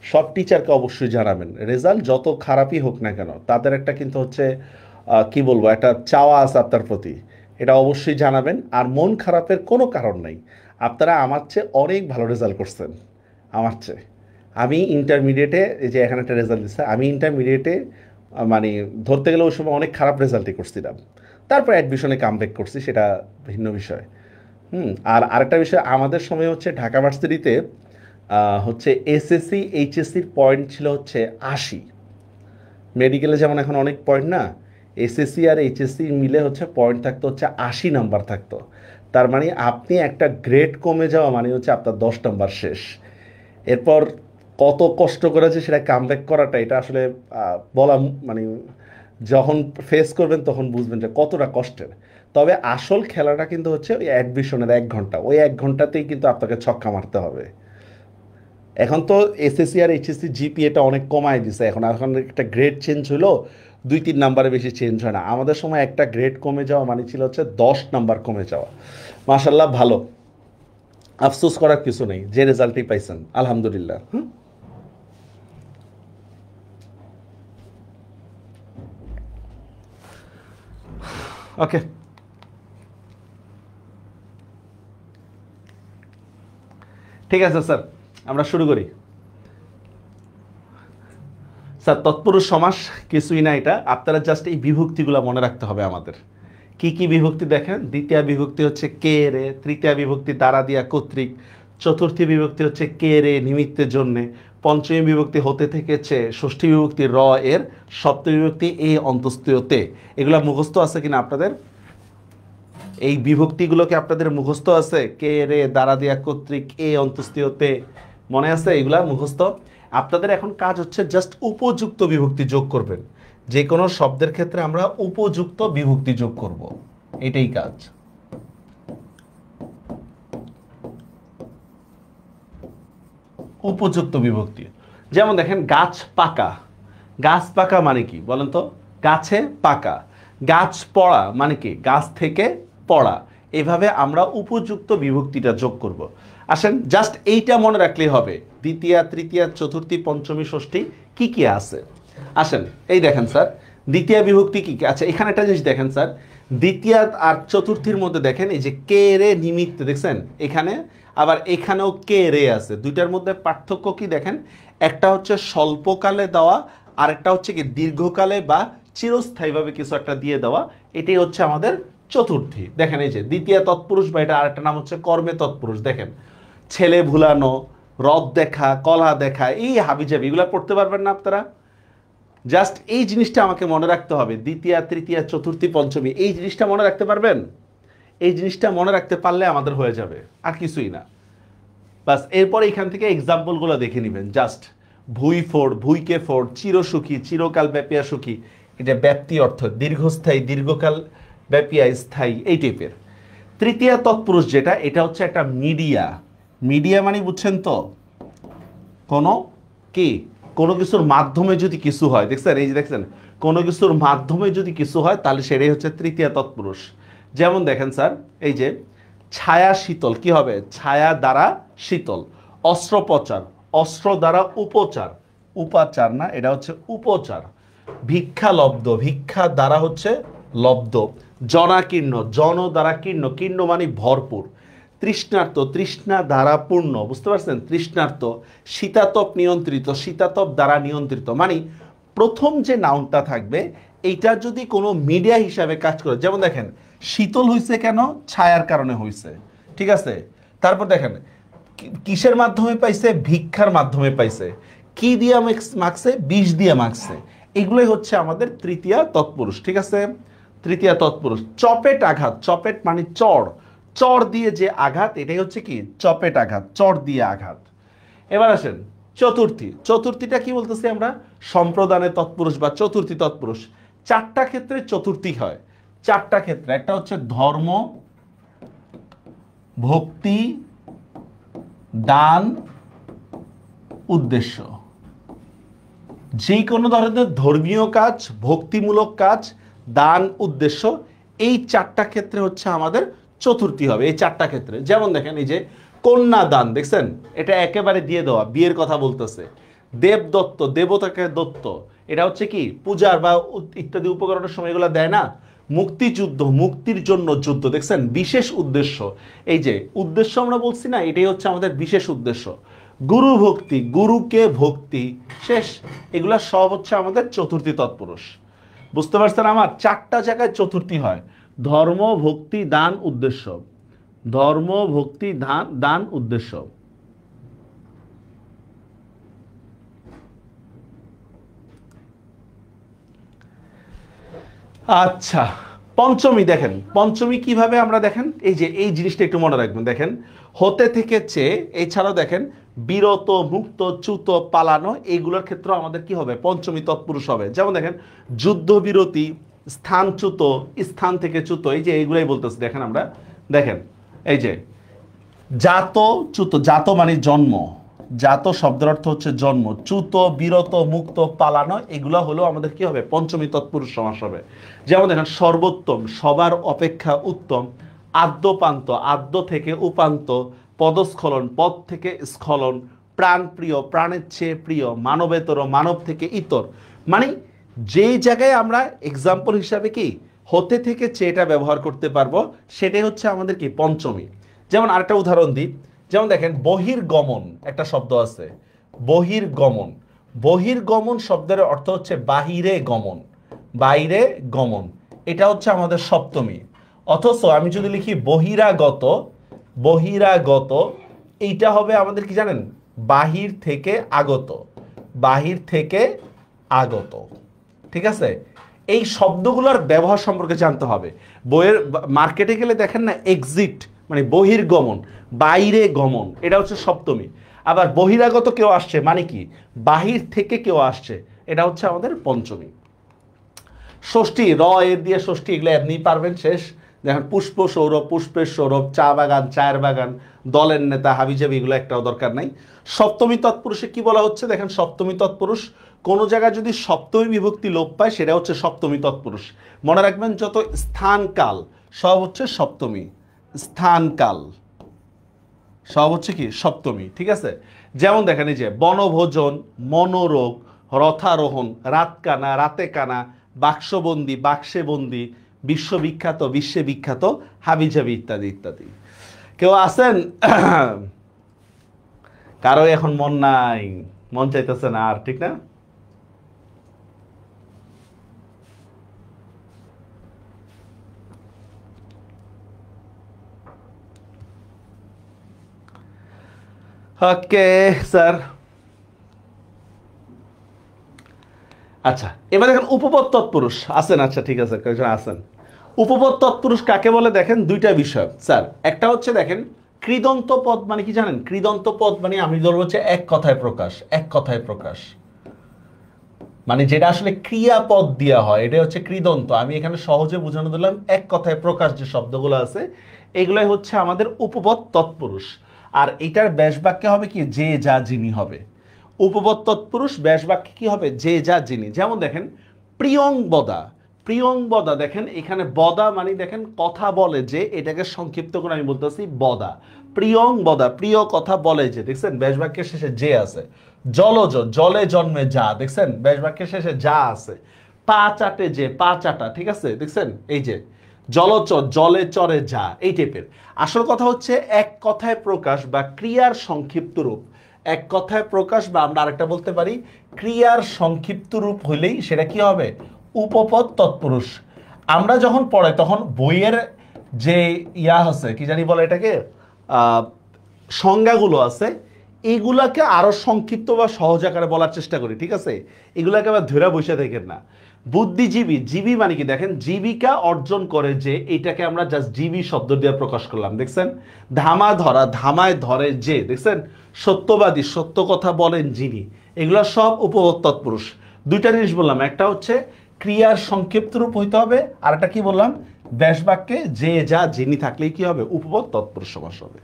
সব টিচারকে অবশ্যই জানাবেন। রেজাল্ট যত খারাপই হোক না কেন, তাদের একটা কিন্তু হচ্ছে কি বলবো, একটা চাওয়া আছে আপনার প্রতি, এটা অবশ্যই জানাবেন। আর মন খারাপের কোনো কারণ নাই। আপনারা আমার চেয়ে অনেক ভালো রেজাল্ট করছেন, আমার চেয়ে। আমি ইন্টারমিডিয়েটে, এই যে এখানে একটা রেজাল্ট দিচ্ছে, আমি ইন্টারমিডিয়েটে মানে ধরতে গেলে ওই সময় অনেক খারাপ রেজাল্টই করছিলাম। তারপর অ্যাডমিশনে কামব্যাক করছি, সেটা ভিন্ন বিষয়। আর আরেকটা বিষয়, আমাদের সময় হচ্ছে ঢাকা ভার্সিটিতে হচ্ছে এসএসসি এইচএসসির পয়েন্ট ছিল হচ্ছে 80। মেডিকেলে যেমন এখন অনেক পয়েন্ট না, এসএসসি আর এইচএসসি মিলে হচ্ছে পয়েন্ট থাকতো হচ্ছে 80 নাম্বার থাকতো। তার মানে আপনি একটা গ্রেড কমে যাওয়া মানে হচ্ছে আপনার 10 নাম্বার শেষ। এরপর কত কষ্ট করেছে সেটা কামব্যাক করাটা, এটা আসলে বলা মানে যখন ফেস করবেন তখন বুঝবেন যে কতটা কষ্টের। তবে আসল খেলাটা কিন্তু হচ্ছে ওই অ্যাডমিশনের 1 ঘন্টা, ওই 1 ঘন্টাতেই কিন্তু আপনাকে ছক্কা মারতে হবে। এখন তো এসএসসি আর এইচএসসি জিপিএটা অনেক কমায় দিছে, এখন এখন একটা গ্রেড চেঞ্জ হলো, 2-3 নাম্বারে বেশি চেঞ্জ হয় না। আমাদের সময় একটা গ্রেড কমে যাওয়া মানে ছিল হচ্ছে 10 নাম্বার কমে যাওয়া। মাশাল্লাহ, ভালো, আফসোস করার কিছু নেই, যে রেজাল্টই পাইছেন আলহামদুলিল্লাহ। ওকে, ঠিক আছে স্যার, আমরা শুরু করি। স্যার তৎপুরুষ সমাস কিছুই না, এটা আপনারা জাস্ট এই বিভক্তিগুলো মনে রাখতে হবে আমাদের। কি কি বিভক্তি দেখেন, দ্বিতীয় বিভক্তি হচ্ছে কে রে, তৃতীয় বিভক্তি দ্বারা দিয়া কর্তৃক, চতুর্থী বিভক্তি হচ্ছে কে রে নিমিত্তের জন্যে, পঞ্চমী বিভক্তি হতে থেকেছে, ষষ্ঠী বিভক্তি র এর, সপ্তমী বিভক্তি এ অন্তস্থীয়তে। এগুলা মুখস্থ আছে কিনা আপনাদের? এই বিভক্তিগুলোকে আপনাদের মুখস্থ আছে? কে রে, দ্বারা দিয়া কর্তৃক, এ অন্তস্থীয়তে, মনে আছে এগুলা মুখস্থ? আপনাদের এখন কাজ হচ্ছে জাস্ট উপযুক্ত বিভক্তি যোগ করবেন। যে কোনো শব্দের ক্ষেত্রে আমরা উপযুক্ত বিভক্তি যোগ করব, এটাই কাজ। উপযুক্ত বিভক্তি, যেমন দেখেন গাছ পাকা। গাছ পাকা মানে কি বলেন তো? গাছে পাকা। গাছ পড়া মানে কি? গাছ থেকে পড়া। এভাবে আমরা উপযুক্ত বিভক্তিটা যোগ করব। আসেন জাস্ট এইটা মনে রাখলেই হবে, দ্বিতীয়া, তৃতীয়া, চতুর্থী, পঞ্চমী, ষষ্ঠী কি কি আছে। আসেন এই দেখেন স্যার, দ্বিতীয় বিভক্তি কি কি? আচ্ছা এখানে একটা জিনিস দেখেন স্যার, দ্বিতীয় আর চতুর্থীর মধ্যে দেখেন এই যে কে রে নিমিত্ত, দেখছেন এখানে, আবার এখানেও কে রে আছে। দুইটার মধ্যে পার্থক্য কি দেখেন? একটা হচ্ছে স্বল্পকালে দেওয়া, আর একটা হচ্ছে কি দীর্ঘকালে বা চিরস্থায়ীভাবে কিছু একটা দিয়ে দেওয়া। এটাই হচ্ছে আমাদের চতুর্থী। দেখেন এই যে দ্বিতীয় তৎপুরুষ, বা এটা আরেকটা নাম হচ্ছে কর্মে তৎপুরুষ। দেখেন ছেলে ভুলানো, রথ দেখা, কলা দেখা, এই হাবিজাবি এগুলো পড়তে পারবেন না আপনারা? জাস্ট এই জিনিসটা আমাকে মনে রাখতে হবে, দ্বিতীয়া, তৃতীয়া, চতুর্থী, পঞ্চমী, এই জিনিসটা মনে রাখতে পারবেন? এই জিনিসটা মনে রাখতে পারলে আমাদের হয়ে যাবে, আর কিছুই না। বাস এরপরে এখান থেকে এক্সাম্পলগুলো দেখে নেবেন। জাস্ট ভুই ফোড়, ভুইকে ফোড়, চিরসুখী, চিরকাল ব্যাপিয়া সুখী, এটা ব্যাপ্তি অর্থ, দীর্ঘস্থায়ী, দীর্ঘকাল ব্যাপিয়া স্থায়ী, এই টাইপের। তৃতীয় তৎপুরুষ যেটা, এটা হচ্ছে একটা মিডিয়া। মিডিয়া মানে বুঝছেন তো? কোনো কি, কোনো কিছুর মাধ্যমে যদি কিছু হয়, দেখছেন এই যে দেখছেন, কোনো কিছুর মাধ্যমে যদি কিছু হয় তাহলে সেটাই হচ্ছে তৃতীয় তৎপুরুষ। যেমন দেখেন স্যার এই যে ছায়া শীতল, কি হবে? ছায়া দ্বারা শীতল। অস্ত্রোপচার, অস্ত্র দ্বারা উপচার, উপাচার না, এটা হচ্ছে উপচার। ভিক্ষা লব্ধ, ভিক্ষা দ্বারা হচ্ছে লব্ধ। জনাকীর্ণ, জন দ্বারা কীর্ণ, কীর্ণ মানে ভরপুর। তৃষ্ণার্ত, তৃষ্ণা দ্বারা পূর্ণ, বুঝতে পারছেন? তৃষ্ণার্ত। শীতাতপ নিয়ন্ত্রিত, শীতাতপ দ্বারা নিয়ন্ত্রিত। মানে প্রথম যে নাউনটা থাকবে এইটা যদি কোনো মিডিয়া হিসাবে কাজ করে, যেমন দেখেন শীতল হইছে কেন? ছায়ার কারণে হইছে, ঠিক আছে? তারপর দেখেন কিসের মাধ্যমে পাইছে? ভিক্ষার মাধ্যমে পাইছে। কি দিয়া মাখছে? বিষ দিয়ে মাখছে। এগুলোই হচ্ছে আমাদের তৃতীয় তৎপুরুষ, ঠিক আছে? তৃতীয় তৎপুরুষ। চপেট আঘাত, চপেট মানে চড়, চড় দিয়ে যে আঘাত, এটাই হচ্ছে কি? চপেট আঘাত, চড় দিয়ে আঘাত। এবার আসেন চতুর্থী। চতুর্থীটা কি বলতেছি আমরা? সম্প্রদানে তৎপুরুষ বা চতুর্থী তৎপুরুষ। চারটা ক্ষেত্রে চতুর্থী হয়, চারটা ক্ষেত্রে। একটা হচ্ছে ধর্ম, ভক্তি, দান, উদ্দেশ্য। যে কোনো ধরনের ধর্মীয় কাজ, ভক্তিমূলক কাজ, দান, উদ্দেশ্য, এই চারটা ক্ষেত্রে হচ্ছে আমাদের চতুর্থী হবে, এই চারটা ক্ষেত্রে। যেমন দেখেন এই যে কন্যা দান, দেখছেন এটা একেবারে দিয়ে দেওয়া, বিয়ের কথা বলতেছে। দেবদত্ত, দেবতাকে দত্ত, এটা হচ্ছে কি? পূজার বা ইত্যাদি উপকরণের সময় এগুলো দেয় না। মুক্তিযুদ্ধ, মুক্তির জন্য যুদ্ধ, দেখছেন বিশেষ উদ্দেশ্য। এই যে উদ্দেশ্য আমরা বলছি না, এটাই হচ্ছে আমাদের বিশেষ উদ্দেশ্য। গুরু ভক্তি, গুরুকে ভক্তি, শেষ। এগুলা সব হচ্ছে আমাদের চতুর্থী তৎপুরুষ। বুঝতে পারছেন? আমার চারটা জায়গায় চতুর্থী হয়, ধর্ম, ভক্তি, দান, উদ্দেশ্য। ধর্ম, ভক্তি, দান, উদ্দেশ্য। আচ্ছা পঞ্চমী দেখেন, পঞ্চমী কিভাবে আমরা দেখেন, এই যে এই জিনিসটা একটু মনে রাখবেন। দেখেন হতে থেকে চেয়ে, এছাড়াও দেখেন বিরত, মুক্ত, চ্যুত, পালানো, এইগুলোর ক্ষেত্রে আমাদের কি হবে? পঞ্চমী তৎপুরুষ হবে। যেমন দেখেন যুদ্ধবিরতি, স্থানচ্যুত, স্থান থেকে চ্যুত, এই যে এইগুলাই বলতেছি। দেখেন আমরা দেখেন এই যে জাত, চ্যুত, জাত মানে জন্ম, জাত শব্দের অর্থ হচ্ছে জন্ম। চ্যুত, বিরত, মুক্ত, পালানো, এগুলো হলো আমাদের কি হবে? পঞ্চমী তৎপুরুষ সমাস হবে। যেমন দেখেন সর্বোত্তম, সবার অপেক্ষা উত্তম। আদ্যপান্ত, আদ্য থেকে উপান্ত। পদস্খলন, পদ থেকে স্খলন। প্রাণপ্রিয়, প্রাণের চেয়ে প্রিয়। মানবেতর, মানব থেকে ইতর। মানে যেই জায়গায় আমরা এক্সাম্পল হিসাবে কি হতে থেকে চেয়েটা ব্যবহার করতে পারবো, সেটাই হচ্ছে আমাদের কি? পঞ্চমী। যেমন আরেকটা উদাহরণ দিই, যেমন দেখেন বহির্গমন একটা শব্দ আছে, বহির্গমন। বহির্গমন শব্দের অর্থ হচ্ছে বাহিরে গমন, বাইরে গমন, এটা হচ্ছে আমাদের সপ্তমী। অথচ আমি যদি লিখি বহিরাগত, বহিরাগত এইটা হবে আমাদের কি জানেন, বাহির থেকে আগত, বাহির থেকে আগত। ঠিক আছে, এই শব্দগুলোর ব্যবহার সম্পর্কে জানতে হবে। বইয়ের মার্কেটে গেলে দেখেন না, এক্সিট মানে বহির্গমন, বাইরে গমন, এটা হচ্ছে সপ্তমী। আবার বহিরাগত কেউ আসছে মানে কি, বাহির থেকে কেউ আসছে, এটা হচ্ছে আমাদের পঞ্চমী। ষষ্ঠী, র এর দিয়ে ষষ্ঠী, এগুলো এমনি পারবেন, শেষ। দেখেন পুষ্প সৌরভ, পুষ্পের সৌরভ, চা বাগান, চায়ের বাগান, দলের নেতা, হাবিজাবি, এগুলো একটাও দরকার নাই। সপ্তমী তৎপুরুষে কি বলা হচ্ছে দেখেন, সপ্তমী তৎপুরুষ কোনো জায়গায় যদি সপ্তমী বিভক্তি লোপ পায় সেটা হচ্ছে সপ্তমী তৎপুরুষ। মনে রাখবেন যত স্থান কাল সব হচ্ছে সপ্তমী, স্থান কাল সব হচ্ছে কি সপ্তমী। ঠিক আছে, যেমন দেখেন এই যে বনভোজন, মনোরোগ, রথারোহণ, রাত কানা, রাতে কানা, বাক্সবন্দি, বাক্সে বন্দি, বিশ্ববিখ্যাত, বিশ্বে বিখ্যাত, হাবিজাবি ইত্যাদি ইত্যাদি। কেউ আছেন কারো এখন মন নাই, মন চাইতেছে না আর, ঠিক না? Okay sir. আচ্ছা, এবার দেখেন উপপদ তৎপুরুষ আছেন, আচ্ছা ঠিক আছে, কয়েকজন আছেন। উপপদ তৎপুরুষ কাকে বলে দেখেন, দুইটা বিষয় স্যার। একটা হচ্ছে দেখেন কৃদন্ত পদ মানে কি জানেন, কৃদন্ত পদ মানে আমি ধরবো হচ্ছে এক কথায় প্রকাশ, এক কথায় প্রকাশ মানে যেটা আসলে ক্রিয়াপদ দেওয়া হয়, এটা হচ্ছে কৃদন্ত। আমি এখানে সহজে বোঝানো দিলাম, এক কথায় প্রকাশ যে শব্দগুলো আছে এগুলাই হচ্ছে আমাদের উপপদ তৎপুরুষ। আর এটার ব্যাস বাক্যে হবে কি, যে যা যিনি হবে। উপপদ তৎপুরুষ ব্যাস বাক্যে কি হবে, যে যা যিনি। যেমন দেখেন প্রিয়ংবদা, প্রিয়ংবদা, দেখেন এখানে বদা মানে দেখেন কথা বলে যে, এটাকে সংক্ষিপ্ত করে আমি বলতেছি বদা। প্রিয়ংবদা, প্রিয় কথা বলে যে, দেখছেন ব্যাস বাক্যের শেষে যে আছে। জলজ, জলে জন্মে যা, দেখছেন ব্যাস বাক্যের শেষে যা আছে। পা চাটে যে, পা চাটা, ঠিক আছে, দেখছেন এই যে জলচর, জলে চরে যা, এই টাইপের। আসল কথা হচ্ছে এক কথায় প্রকাশ বা ক্রিয়ার সংক্ষিপ্ত রূপ। এক কথায় প্রকাশ বা আমরা আরেকটা বলতে পারি ক্রিয়ার সংক্ষিপ্ত রূপ হইলেই সেটা কি হবে, উপপদ তৎপুরুষ। আমরা যখন পড়াই তখন বইয়ের যে ইয়া আছে কি জানি বলে এটাকে, সংজ্ঞাগুলো আছে, এইগুলাকে আরো সংক্ষিপ্ত বা সহজ আকারে বলার চেষ্টা করি। ঠিক আছে, এগুলাকে আবার ধরে বসে থাকেন না। বুদ্ধিজীবী, জীবী মানে কি দেখেন জীবিকা অর্জন করে যে, এটাকে আমরা জাস্ট জীবী শব্দ দিয়ে প্রকাশ করলাম, দেখছেন। ধামা ধরা, ধামায় ধরে যে, দেখছেন। সত্যবাদী, সত্য কথা বলেন যিনি, এগুলো সব উপপদ তৎপুরুষ। দুইটা জিনিস বললাম, একটা হচ্ছে ক্রিয়ার সংক্ষিপ্ত রূপ হইতে হবে, আর একটা কি বললাম, ব্যাস বাক্যে যে যা যিনি থাকলেই কি হবে, উপপদ তৎপুরুষ সমাস হবে।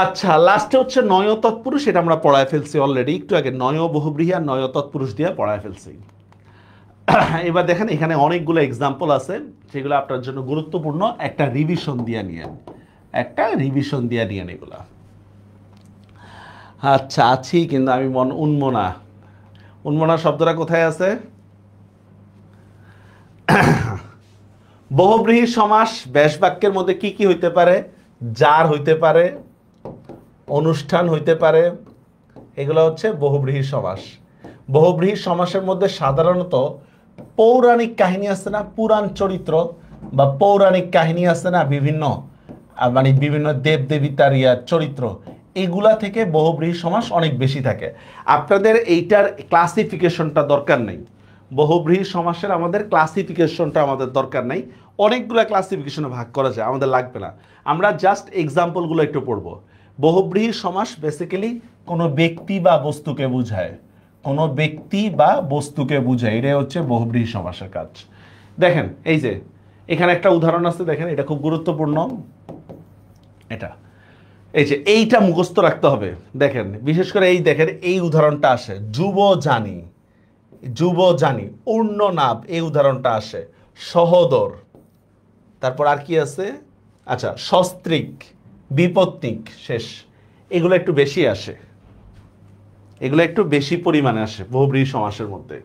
আচ্ছা, লাস্টে হচ্ছে নয় তৎপুরুষ, এটা আমরা পড়ায় ফেলছি অলরেডি একটু আগে, নয় বহুব্রীহি আর নয় তৎপুরুষ দিয়ে পড়ায় ফেলছি। এবার দেখেন এখানে অনেকগুলো এক্সাম্পল আছে, সেগুলো আপনার জন্য গুরুত্বপূর্ণ, একটা রিভিশন দিয়ে নিয়ে, একটা রিভিশন দিয়ে নিয়ে এগুলা। আচ্ছা আছি, কিন্তু আমি উন্মনা, উন্মনা শব্দটা কোথায় আছে? বহুব্রীহি সমাস ব্যাস বাক্যের মধ্যে কি কি হইতে পারে, যার হইতে পারে, অনুষ্ঠান হইতে পারে, এগুলো হচ্ছে বহুব্রীহি সমাস। বহুব্রীহি সমাসের মধ্যে সাধারণত পৌরাণিক কাহিনী আছে না, পুরাণ চরিত্র বা পৌরাণিক কাহিনী আছে না, বিভিন্ন মানে বিভিন্ন দেব দেবীতার চরিত্র, এগুলা থেকে বহুব্রীহি সমাস অনেক বেশি থাকে। আপনাদের এইটার ক্লাসিফিকেশনটা দরকার নেই, বহুব্রীহি সমাসের আমাদের ক্লাসিফিকেশনটা আমাদের দরকার নাই। অনেকগুলো ক্লাসিফিকেশনে ভাগ করা যায়, আমাদের লাগবে না। আমরা জাস্ট এক্সাম্পলগুলো একটু পড়বো। বহুব্রীহি সমাস বেসিক্যালি কোনো ব্যক্তি বা বস্তুকে বোঝায়, কোনো ব্যক্তি বা বস্তুকে বোঝায়, এটাই হচ্ছে বহুব্রীহি সমাসের কাজ। দেখেন এই যে এখানে একটা উদাহরণ আছে, দেখেন এটা খুব গুরুত্বপূর্ণ, এটা এই যে এইটা মুখস্থ রাখতে হবে। দেখেন বিশেষ করে এই দেখেন এই উদাহরণটা আসে, যুব জানি, যুব জানি, উর্ণনাভ, এই উদাহরণটা আসে, সহোদর, তারপর আর কি আছে, আচ্ছা সস্ত্রিক, বিপত্তিক, শেষ। এগুলো একটু বেশি আসে, এগুলো একটু বেশি পরিমাণে আসে বহুব্রীহি সমাসের মধ্যে।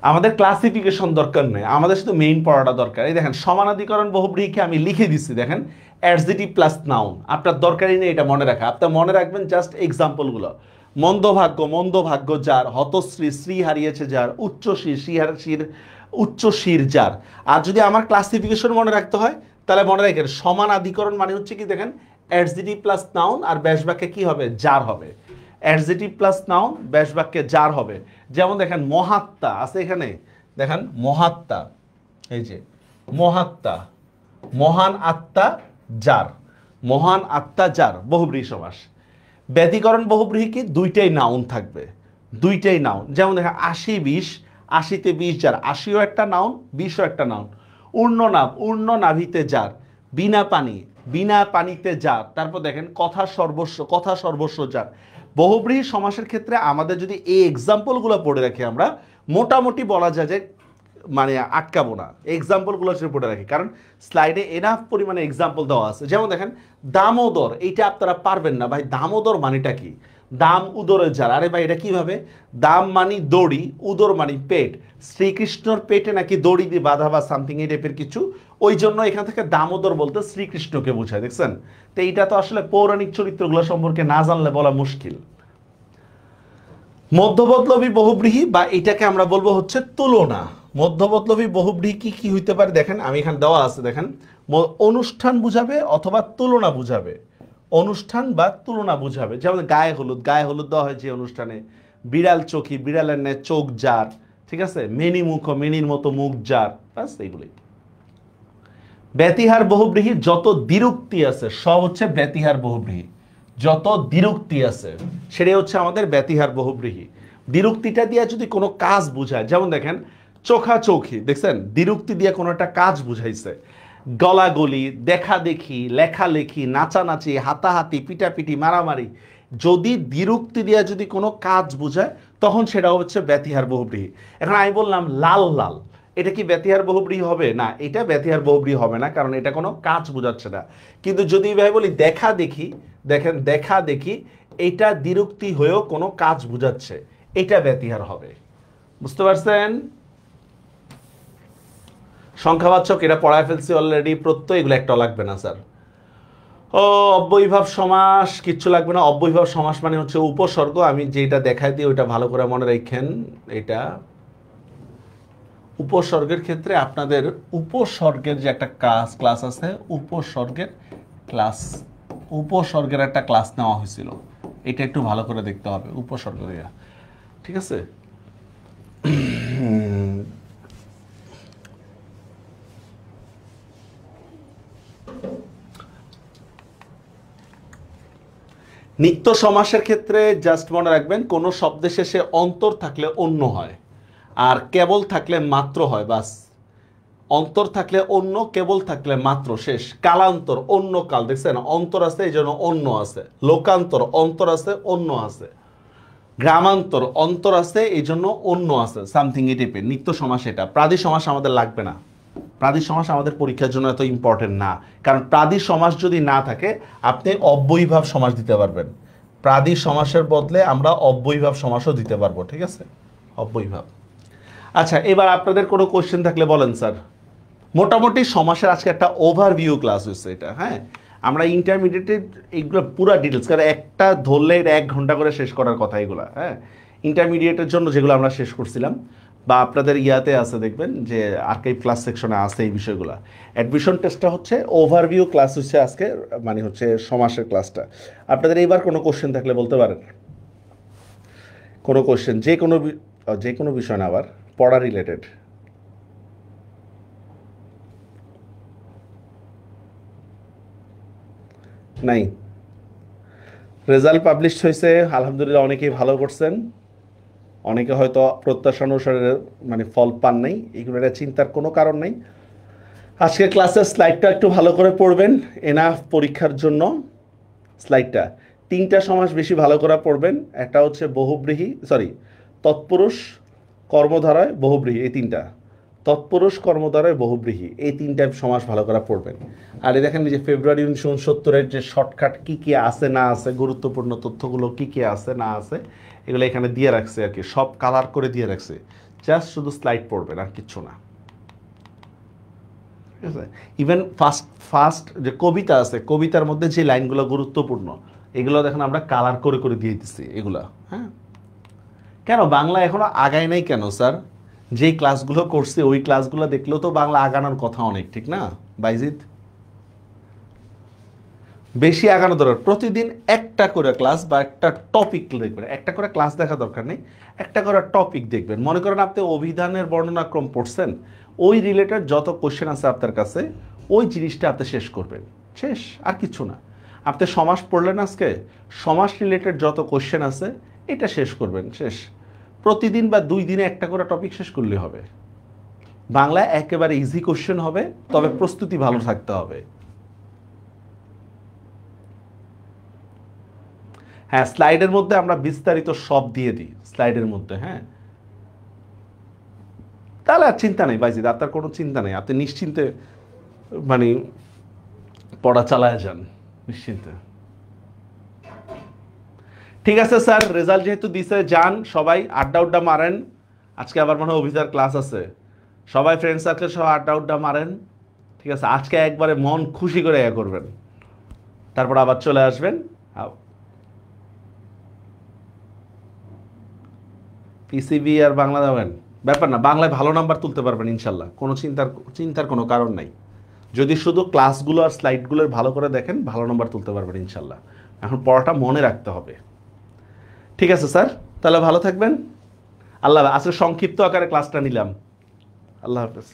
আমাদের ক্লাসিফিকেশন দরকার নেই, আমাদের শুধু মেইন পড়াটা দরকার। এই দেখেন সমানাধিকরণ বহুব্রীহিকে আমি লিখে দিচ্ছি, দেখেন অ্যাডজেক্টিভ প্লাস নাউন। আপনার দরকারই নেই এটা মনে রাখা, আপনার মনে রাখবেন জাস্ট এক্সাম্পলগুলো। মন্দ ভাগ্য যার, হতশ্রী শ্রী হারিয়েছে যার, উচ্চশীর উচ্চশীর যার। আর যদি আমার ক্লাসিফিকেশন মনে রাখতে হয় তাহলে মনে রাখেন সমানাধিকরণ মানে হচ্ছে কি দেখেন অ্যাডজেক্টিভ প্লাস নাউন আর ব্যাস বাক্যে কি হবে যার হবে। অ্যাডজেক্টিভ প্লাস নাউন ব্যাস বাক্যে যার হবে। যেমন দেখেন মহাত্মা আছে এখানে, দেখেন মহাত্মা, এই যে মহাত্মা, মহান আত্মা যার, মহান আত্মা যার বহুব্রীহি সমাস। ব্যতিকরণ বহুব্রীহি কি দুইটাই নাউন থাকবে, দুইটাই নাউন। যেমন দেখেন 80-20, 80-তে 20 যার, 80ও একটা নাউন 20ও একটা নাউন। উর্ণনাভ, উর্ণ নাভিতে যার, বিনা পানি, বিনা পানিতে যার। তারপর দেখেন কথা সর্বস্ব, কথা সর্বস্ব যার। বহুব্রীহি সমাসের ক্ষেত্রে আমাদের যদি এই এক্সাম্পলগুলো পড়ে রাখি আমরা মোটামুটি বলা যায় যে মানে আটকাবো না, এক্সাম্পলগুলো পড়ে রাখি, কারণ স্লাইডে এনাফ পরিমাণে এক্সাম্পল দেওয়া আছে। যেমন দেখেন দামোদর, এইটা আপনারা পারবেন না ভাই, দামোদর মানেটা কি? দাম উদরে যার, আরে ভাই এটা কিভাবে? দাম মানি দড়ি, উদর মানি পেট, শ্রীকৃষ্ণর পেটে নাকি দড়ি দিয়ে বাঁধা বা সামথিং এই টাইপের কিছু, ওই জন্য এখান থেকে দামোদর বলতে শ্রীকৃষ্ণকে বোঝায়, দেখছেন? তো এইটা তো আসলে পৌরাণিক চরিত্রগুলো সম্পর্কে না জানলে বলা মুশকিল। মধ্যপদলোভী বহুব্রীহি বা এটাকে আমরা বলবো হচ্ছে তুলনা। মধ্যপদলোভী বহুব্রীহি কি কি হইতে পারে দেখেন, আমি এখানে দেওয়া আছে দেখেন, অনুষ্ঠান বুঝাবে অথবা তুলনা বুঝাবে, অনুষ্ঠান বা তুলনা বুঝাবে। যেমন গায়ে হলুদ, গায়ে হলুদ দেওয়া হয় যে অনুষ্ঠানে। বিড়াল চোখী, বিড়ালের ন্যায় চোখ যার, ঠিক আছে? মেনি মুখ, মেনির মতো মুখ যার, ব্যাস এইগুলি। ব্যতিহার বহুব্রীহি যত দ্বিরুক্তি আছে সব হচ্ছে ব্যতিহার বহুব্রীহি, যত দ্বিরুক্তি আছে সেটাই হচ্ছে আমাদের ব্যতিহার বহুব্রীহি। দ্বিরুক্তিটা দিয়ে যদি কোনো কাজ বুঝায়, যেমন দেখেন চোখাচোখি, দেখছেন দ্বিরুক্তি দিয়ে কোনো একটা কাজ বুঝাইছে। গলাগলি, দেখা দেখি, লেখালেখি, নাচানাচি, হাতাহাতি, পিটাপিটি, মারামারি, যদি দ্বিরুক্তি দিয়ে যদি কোনো কাজ বুঝায় তখন সেটা হচ্ছে ব্যতিহার বহুব্রীহি। এখন আমি বললাম লাল লাল, এটা কি ব্যতিহার বহুব্রীহি হবে? না, এটা ব্যতিহার বহুব্রীহি হবে না, কারণ এটা কোনো কাজ বোঝাচ্ছে না। কিন্তু যদি ভাই বলি দেখা দেখি, দেখেন দেখা দেখি, এটা দ্বিরুক্তি হয়েও কোনো কাজ বুঝাচ্ছে, এটা ব্যতিহার হবে। বুঝতে পারছেন? সংখ্যাবাচক এটা পড়ায় ফেলছি অলরেডি, প্রত্যয় এগুলো একটা লাগবে না স্যার। ও অব্যয়ীভাব সমাস কিচ্ছু লাগবে না। অব্যয়ীভাব সমাস মানে হচ্ছে উপসর্গ, আমি যেটা দেখাই দিই ওইটা ভালো করে মনে রাখেন। এটা উপসর্গের ক্ষেত্রে আপনাদের উপসর্গের যে একটা ক্লাস আছে, উপসর্গের ক্লাস, উপসর্গের একটা ক্লাস নেওয়া হয়েছিল, এটা একটু ভালো করে দেখতে হবে উপসর্গ দিয়া, ঠিক আছে? নিত্য সমাসের ক্ষেত্রে জাস্ট মনে রাখবেন কোনো শব্দের শেষে অন্তর থাকলে অন্য হয়, আর কেবল থাকলে মাত্র হয়, বাস। অন্তর থাকলে অন্য, কেবল থাকলে মাত্র, শেষ। কালান্তর, অন্য কাল, দেখছেন অন্তর আছে এই জন্য অন্য আছে। লোকান্তর, অন্তর আছে অন্য আছে। গ্রামান্তর, অন্তর আছে এই জন্য অন্য আছে, সামথিং এই টাইপের। নিত্য সমাস এটা। প্রাদি সমাস আমাদের লাগবে না, প্রাদি সমাস আমাদের পরীক্ষার জন্য এত ইম্পর্টেন্ট না, কারণ প্রাদি সমাস যদি না থাকে আপনি অব্যয়ীভাব সমাস দিতে পারবেন। প্রাদি সমাসের বদলে আমরা অব্যয়ীভাব সমাসও দিতে পারবো, ঠিক আছে? অব্যয়ীভাব। আচ্ছা, এবার আপনাদের কোনো কোশ্চেন থাকলে বলেন স্যার। মোটামুটি সমাসের আজকে একটা ওভারভিউ ক্লাস হয়েছে এটা, হ্যাঁ। আমরা ইন্টারমিডিয়েটে এইগুলো পুরো ডিটেলস, কারণ একটা ধরলে 1 ঘন্টা করে শেষ করার কথা এগুলো, হ্যাঁ। ইন্টারমিডিয়েটের জন্য যেগুলো আমরা শেষ করছিলাম বা আপনাদের ইয়াতে আছে দেখবেন যে আর্কাইভ ক্লাস সেকশনে আছে এই বিষয়গুলো। অ্যাডমিশন টেস্টটা হচ্ছে ওভারভিউ ক্লাস হচ্ছে আজকে, মানে হচ্ছে সমাসের ক্লাসটা। আপনাদের এইবার কোনো কোশ্চেন থাকলে বলতে পারেন। কোনো কোশ্চেন যে কোনো বিষয় না, আবার পড়া রিলেটেড। নাই? রেজাল্ট পাবলিশ হয়েছে, আলহামদুলিল্লাহ, অনেকেই ভালো করছেন, অনেকে হয়তো প্রত্যাশা অনুসারে মানে ফল পান নাই, এগুলো একটা চিন্তার কোনো কারণ নেই। আজকে ক্লাসের স্লাইডটা একটু ভালো করে পড়বেন, এনাফ পরীক্ষার জন্য স্লাইডটা। 3টা সমাস বেশি ভালো করে পড়বেন, একটা হচ্ছে বহুব্রীহি, তৎপুরুষ, কর্মধারয়, বহুব্রীহি, এই 3টা। তৎপুরুষ, কর্মধারয়, বহুব্রীহি, এই 3টা সমাস ভালো করে পড়বেন। আর এই দেখেন যে ফেব্রুয়ারি 1969-এর যে শর্টকাট কী কী আছে না আছে, গুরুত্বপূর্ণ তথ্যগুলো কী কী আছে না আছে, এগুলো এখানে দিয়ে রাখছে আর কি, সব কালার করে দিয়ে রাখছে। জাস্ট শুধু স্লাইড পড়বেন আর কিচ্ছু না, ঠিক আছে? ইভেন ফার্স্ট যে কবিতা আছে, কবিতার মধ্যে যে লাইনগুলো গুরুত্বপূর্ণ এগুলো দেখুন আমরা কালার করে করে দিয়ে দিচ্ছি এগুলা। হ্যাঁ, কেন বাংলা এখনো আগায় নাই কেন স্যার? যেই ক্লাসগুলো করছে ওই ক্লাসগুলো দেখলেও তো বাংলা আগানোর কথা অনেক, ঠিক না বাইজিদ? বেশি আগানো দরকার। প্রতিদিন একটা করে ক্লাস বা একটা টপিক দেখবেন, একটা করে ক্লাস দেখা দরকার নেই, একটা করে টপিক দেখবেন। মনে করেন আপনি অভিধানের বর্ণনাক্রম পড়ছেন, ওই রিলেটেড যত কোশ্চেন আছে আপনার কাছে ওই জিনিসটা আপনি শেষ করবেন, শেষ, আর কিছু না। আপনি সমাস পড়লেন আজকে, সমাস রিলেটেড যত কোশ্চেন আছে এটা শেষ করবেন, শেষ। প্রতিদিন বা 2 দিনে একটা করে টপিক শেষ করলে হবে। বাংলা একেবারে ইজি কোশ্চেন হবে, তবে প্রস্তুতি ভালো থাকতে হবে। হ্যাঁ, স্লাইডের মধ্যে আমরা বিস্তারিত সব দিয়ে দিই স্লাইডের মধ্যে। হ্যাঁ, তাহলে আর চিন্তা নেই বাইজিদ, আপনার কোনো চিন্তা নেই, আপনি নিশ্চিন্তে মানে পড়া চালায় যান নিশ্চিন্তে। ঠিক আছে স্যার, রেজাল্ট যেহেতু দিছে যান সবাই, আড্ডা উড্ডা মারেন। আজকে আবার মনে হয় অভিধার ক্লাস আছে, সবাই ফ্রেন্ড সার্কেল সহ আড্ডা উড্ডা মারেন। ঠিক আছে, আজকে একবারে মন খুশি করে করবেন, তারপর আবার চলে আসবেন। পিসিবি আর বাংলা দেবেন, ব্যাপার না, বাংলায় ভালো নাম্বার তুলতে পারবেন ইনশাল্লাহ, কোনো চিন্তার কোনো কারণ নাই। যদি শুধু ক্লাসগুলো আর স্লাইডগুলো ভালো করে দেখেন, ভালো নাম্বার তুলতে পারবেন ইনশাল্লাহ। এখন পড়াটা মনে রাখতে হবে। ঠিক আছে স্যার, তাহলে ভালো থাকবেন। আল্লাহ, আজকে সংক্ষিপ্ত আকারে ক্লাসটা নিলাম। আল্লাহ হাফেজ।